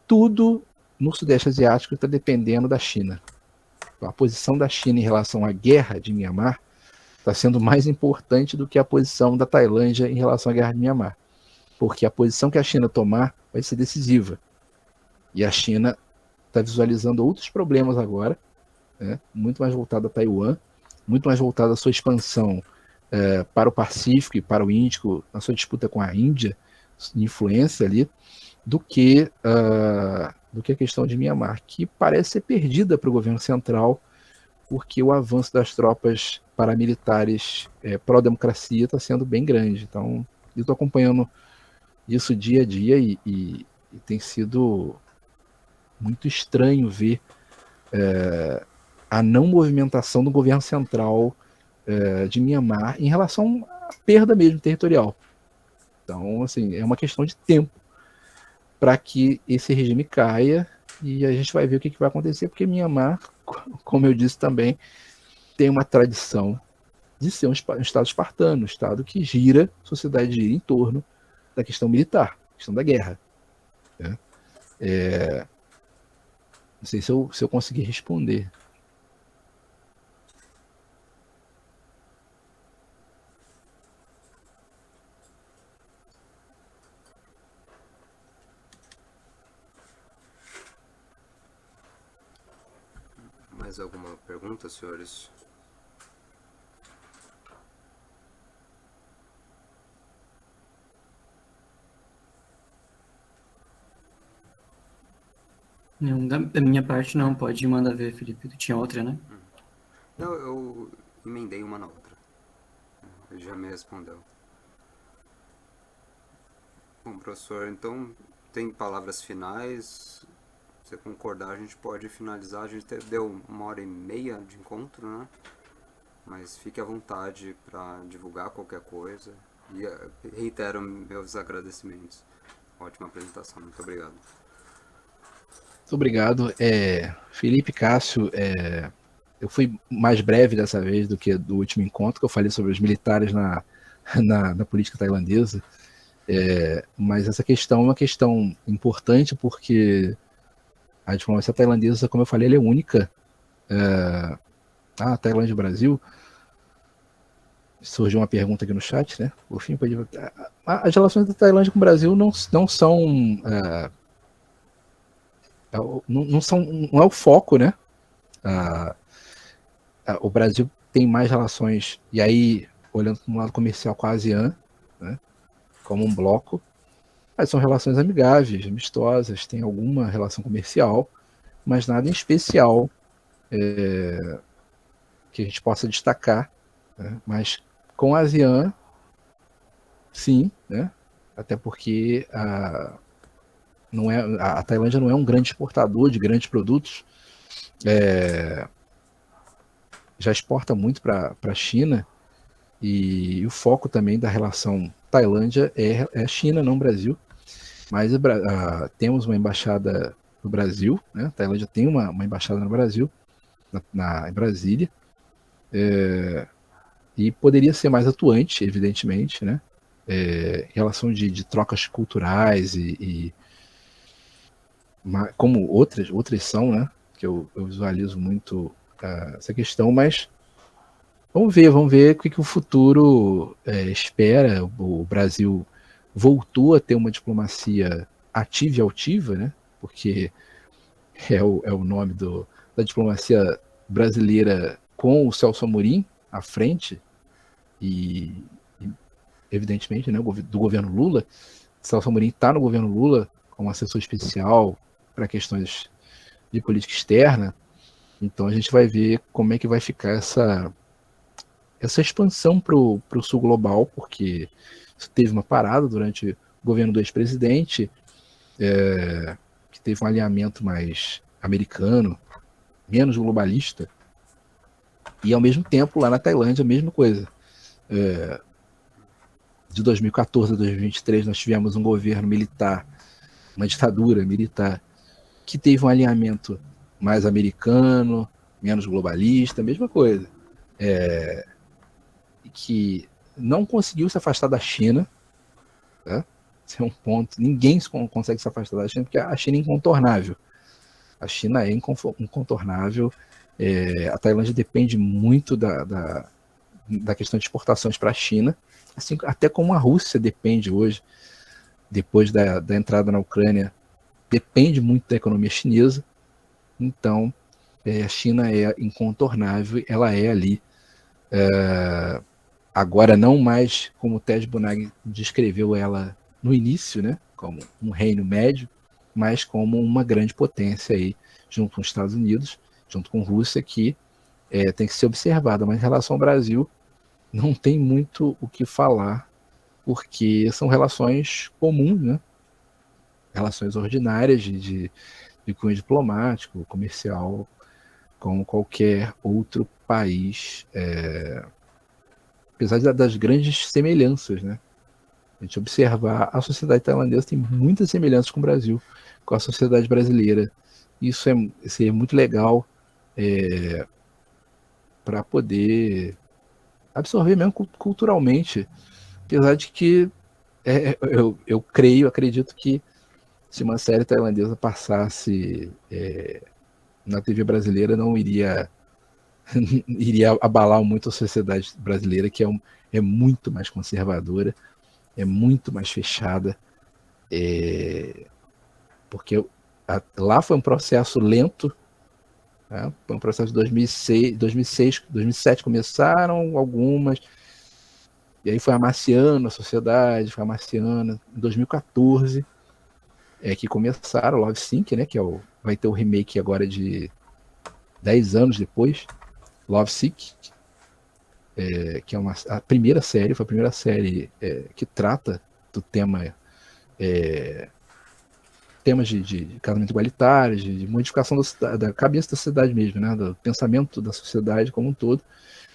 tudo no Sudeste Asiático está dependendo da China. A posição da China em relação à guerra de Myanmar está sendo mais importante do que a posição da Tailândia em relação à guerra de Myanmar. Porque a posição que a China tomar vai ser decisiva. E a China está visualizando outros problemas agora, né? Muito mais voltada a Taiwan, muito mais voltada à sua expansão para o Pacífico e para o Índico, na sua disputa com a Índia, influência ali, do que a questão de Myanmar, que parece ser perdida para o governo central, porque o avanço das tropas paramilitares pró-democracia está sendo bem grande. Então, eu estou acompanhando isso dia a dia e tem sido muito estranho ver a não movimentação do governo central de Myanmar em relação à perda mesmo territorial. Então, assim, é uma questão de tempo para que esse regime caia e a gente vai ver o que vai acontecer, porque Myanmar, como eu disse também, tem uma tradição de ser um Estado espartano, um Estado que gira, a sociedade gira em torno da questão militar, questão da guerra. Né? Não sei se eu consegui responder. Mais alguma pergunta, senhores? Nenhum da minha parte não, pode mandar ver, Felipe. Tu tinha outra, né? Não, eu emendei uma na outra. Ele já me respondeu. Bom, professor, então tem palavras finais? Se você concordar, a gente pode finalizar. A gente deu 1h30 de encontro, né? Mas fique à vontade para divulgar qualquer coisa. E reitero meus agradecimentos. Ótima apresentação, muito obrigado. Muito obrigado. Felipe, Cássio, eu fui mais breve dessa vez do que do último encontro, que eu falei sobre os militares na política tailandesa. Mas essa questão é uma questão importante porque a diplomacia tailandesa, como eu falei, ela é única. A Tailândia e o Brasil. Surgiu uma pergunta aqui no chat, né? Por fim, as relações da Tailândia com o Brasil não são. Não é o foco, né? O Brasil tem mais relações, e aí, olhando para um lado comercial com a ASEAN, né? Como um bloco, mas são relações amigáveis, amistosas, tem alguma relação comercial, mas nada em especial que a gente possa destacar, né? Mas com a ASEAN, sim, né? Até porque a Tailândia não é um grande exportador de grandes produtos, já exporta muito para a China, e o foco também da relação Tailândia é a China, não o Brasil. Mas temos uma embaixada no Brasil, né? A Tailândia tem uma embaixada no Brasil, em Brasília, e poderia ser mais atuante, evidentemente, né? Em relação de trocas culturais como outras são, né? Que eu visualizo muito essa questão, mas vamos ver o que o futuro espera. O Brasil voltou a ter uma diplomacia ativa e altiva, né? Porque é o nome da diplomacia brasileira com o Celso Amorim à frente e evidentemente, né, do governo Lula. Celso Amorim está no governo Lula como assessor especial para questões de política externa. Então a gente vai ver como é que vai ficar essa expansão para o sul global, porque isso teve uma parada durante o governo do ex-presidente, que teve um alinhamento mais americano, menos globalista, e ao mesmo tempo lá na Tailândia a mesma coisa. De 2014 a 2023 nós tivemos um governo militar, uma ditadura militar, que teve um alinhamento mais americano, menos globalista, a mesma coisa. Que não conseguiu se afastar da China, tá? Esse é um ponto. Ninguém consegue se afastar da China, porque a China é incontornável. A China é incontornável. A Tailândia depende muito da questão de exportações para a China, assim, até como a Rússia depende hoje, depois da entrada na Ucrânia, depende muito da economia chinesa. Então, a China é incontornável, ela é ali. Agora não mais como o Tej Bunag descreveu ela no início, né, como um reino médio, mas como uma grande potência aí, junto com os Estados Unidos, junto com a Rússia, que tem que ser observada. Mas em relação ao Brasil, não tem muito o que falar, porque são relações comuns, né? Relações ordinárias de cunho diplomático, comercial, como qualquer outro país, apesar das grandes semelhanças, né? A gente observar, a sociedade tailandesa tem muitas semelhanças com o Brasil, com a sociedade brasileira, Isso seria muito legal para poder absorver mesmo culturalmente, apesar de que eu acredito que se uma série tailandesa passasse na TV brasileira, não iria abalar muito a sociedade brasileira, que é muito mais conservadora, é muito mais fechada, porque lá foi um processo lento, né? Foi um processo de 2006, 2007 começaram algumas, e aí foi amaciando a sociedade, foi amaciando. Em 2014 que começaram o Love Sync, né? Vai ter o remake agora de 10 anos depois, Love Sick, que é a primeira série, foi a primeira série que trata do temas de casamento igualitário, de modificação da cabeça da sociedade mesmo, né? Do pensamento da sociedade como um todo.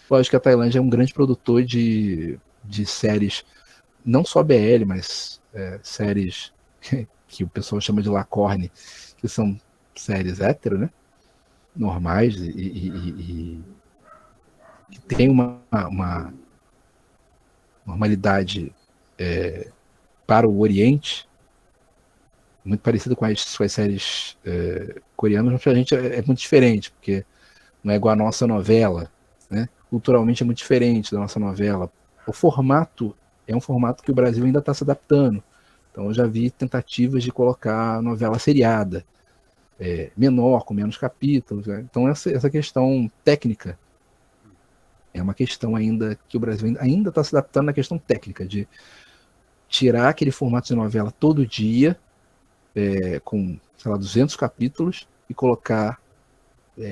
Lógico que a Tailândia é um grande produtor de séries, não só BL, mas séries que o pessoal chama de lacorne, que são séries hétero, né? Normais e que tem uma normalidade para o Oriente, muito parecido com as séries coreanas, mas para a gente é muito diferente, porque não é igual a nossa novela, né? Culturalmente é muito diferente da nossa novela. O formato é um formato que o Brasil ainda está se adaptando. Então eu já vi tentativas de colocar novela seriada, menor, com menos capítulos, né? Então essa questão técnica é uma questão ainda que o Brasil ainda está se adaptando na questão técnica, de tirar aquele formato de novela todo dia, com, sei lá, 200 capítulos, e colocar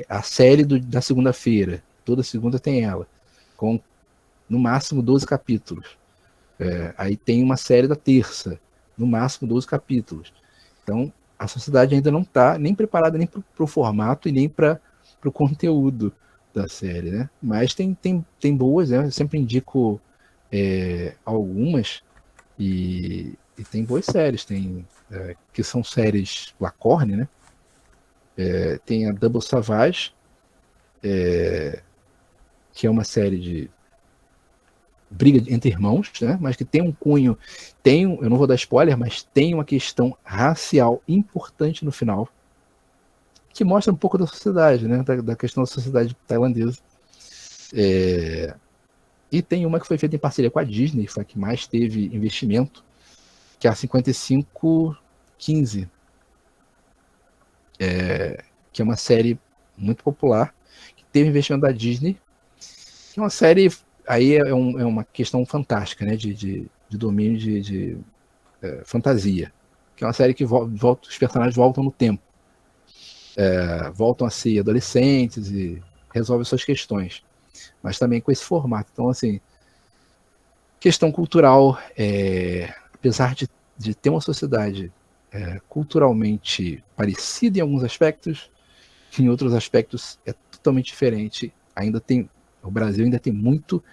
a série da segunda-feira. Toda segunda tem ela, com no máximo 12 capítulos. Aí tem uma série da terça, no máximo 12 capítulos. Então, a sociedade ainda não está nem preparada nem para o formato e nem para o conteúdo da série, né? Mas tem boas, né? Eu sempre indico algumas, e tem boas séries, que são séries Lacorne, né? Tem a Double Savage, que é uma série de briga entre irmãos, né? Mas que tem um cunho, eu não vou dar spoiler, mas tem uma questão racial importante no final, que mostra um pouco da sociedade, né? Da questão da sociedade tailandesa. E tem uma que foi feita em parceria com a Disney, foi a que mais teve investimento, que é a 5515, que é uma série muito popular, que teve investimento da Disney, que é uma série, aí é uma questão fantástica, né? De domínio de fantasia, que é uma série que os personagens voltam no tempo, voltam a ser adolescentes e resolvem suas questões, mas também com esse formato. Então, assim, questão cultural, apesar de ter uma sociedade culturalmente parecida em alguns aspectos, em outros aspectos é totalmente diferente. O Brasil ainda tem muito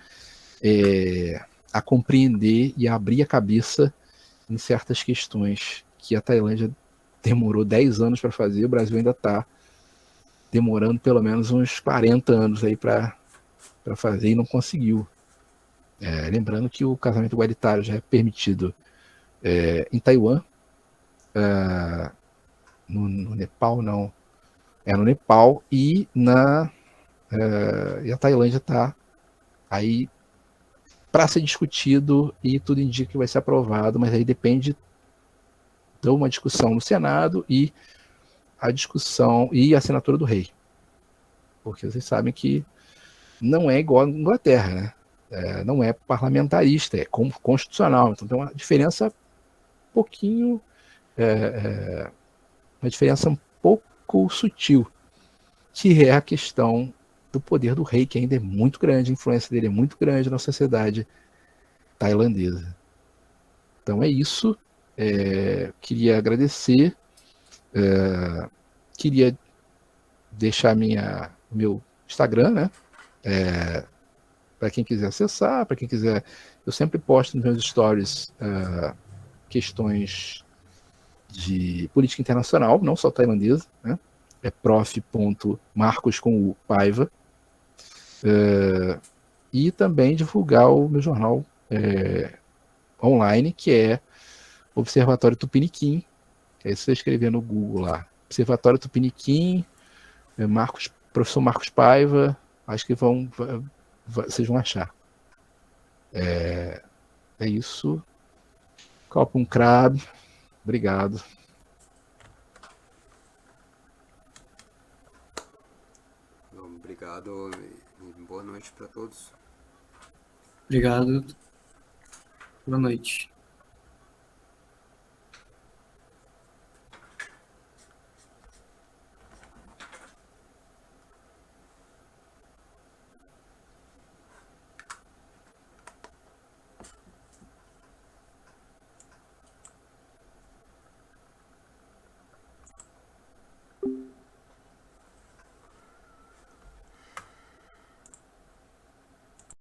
a compreender e a abrir a cabeça em certas questões que a Tailândia demorou 10 anos para fazer, o Brasil ainda está demorando pelo menos uns 40 anos aí para fazer e não conseguiu. Lembrando que o casamento igualitário já é permitido em Taiwan, no Nepal não, no Nepal e a Tailândia está aí para ser discutido, e tudo indica que vai ser aprovado, mas aí depende de uma discussão no Senado e a discussão e a assinatura do rei, porque vocês sabem que não é igual à Inglaterra, né? Não é parlamentarista, é constitucional, então tem uma diferença um pouquinho, uma diferença um pouco sutil, que é a questão do poder do rei, que ainda é muito grande, a influência dele é muito grande na sociedade tailandesa. Então é isso. Queria agradecer, queria deixar meu Instagram, né? Para quem quiser acessar, para quem quiser, eu sempre posto nos meus stories questões de política internacional, não só tailandesa, né? é prof.marcos com o Paiva, e também divulgar o meu jornal online, que é Observatório Tupiniquim. Aí você escrever no Google lá, Observatório Tupiniquim, professor Marcos Paiva, acho que vocês vão achar. É isso. Copa um crab. Obrigado. Obrigado e boa noite para todos. Obrigado. Boa noite.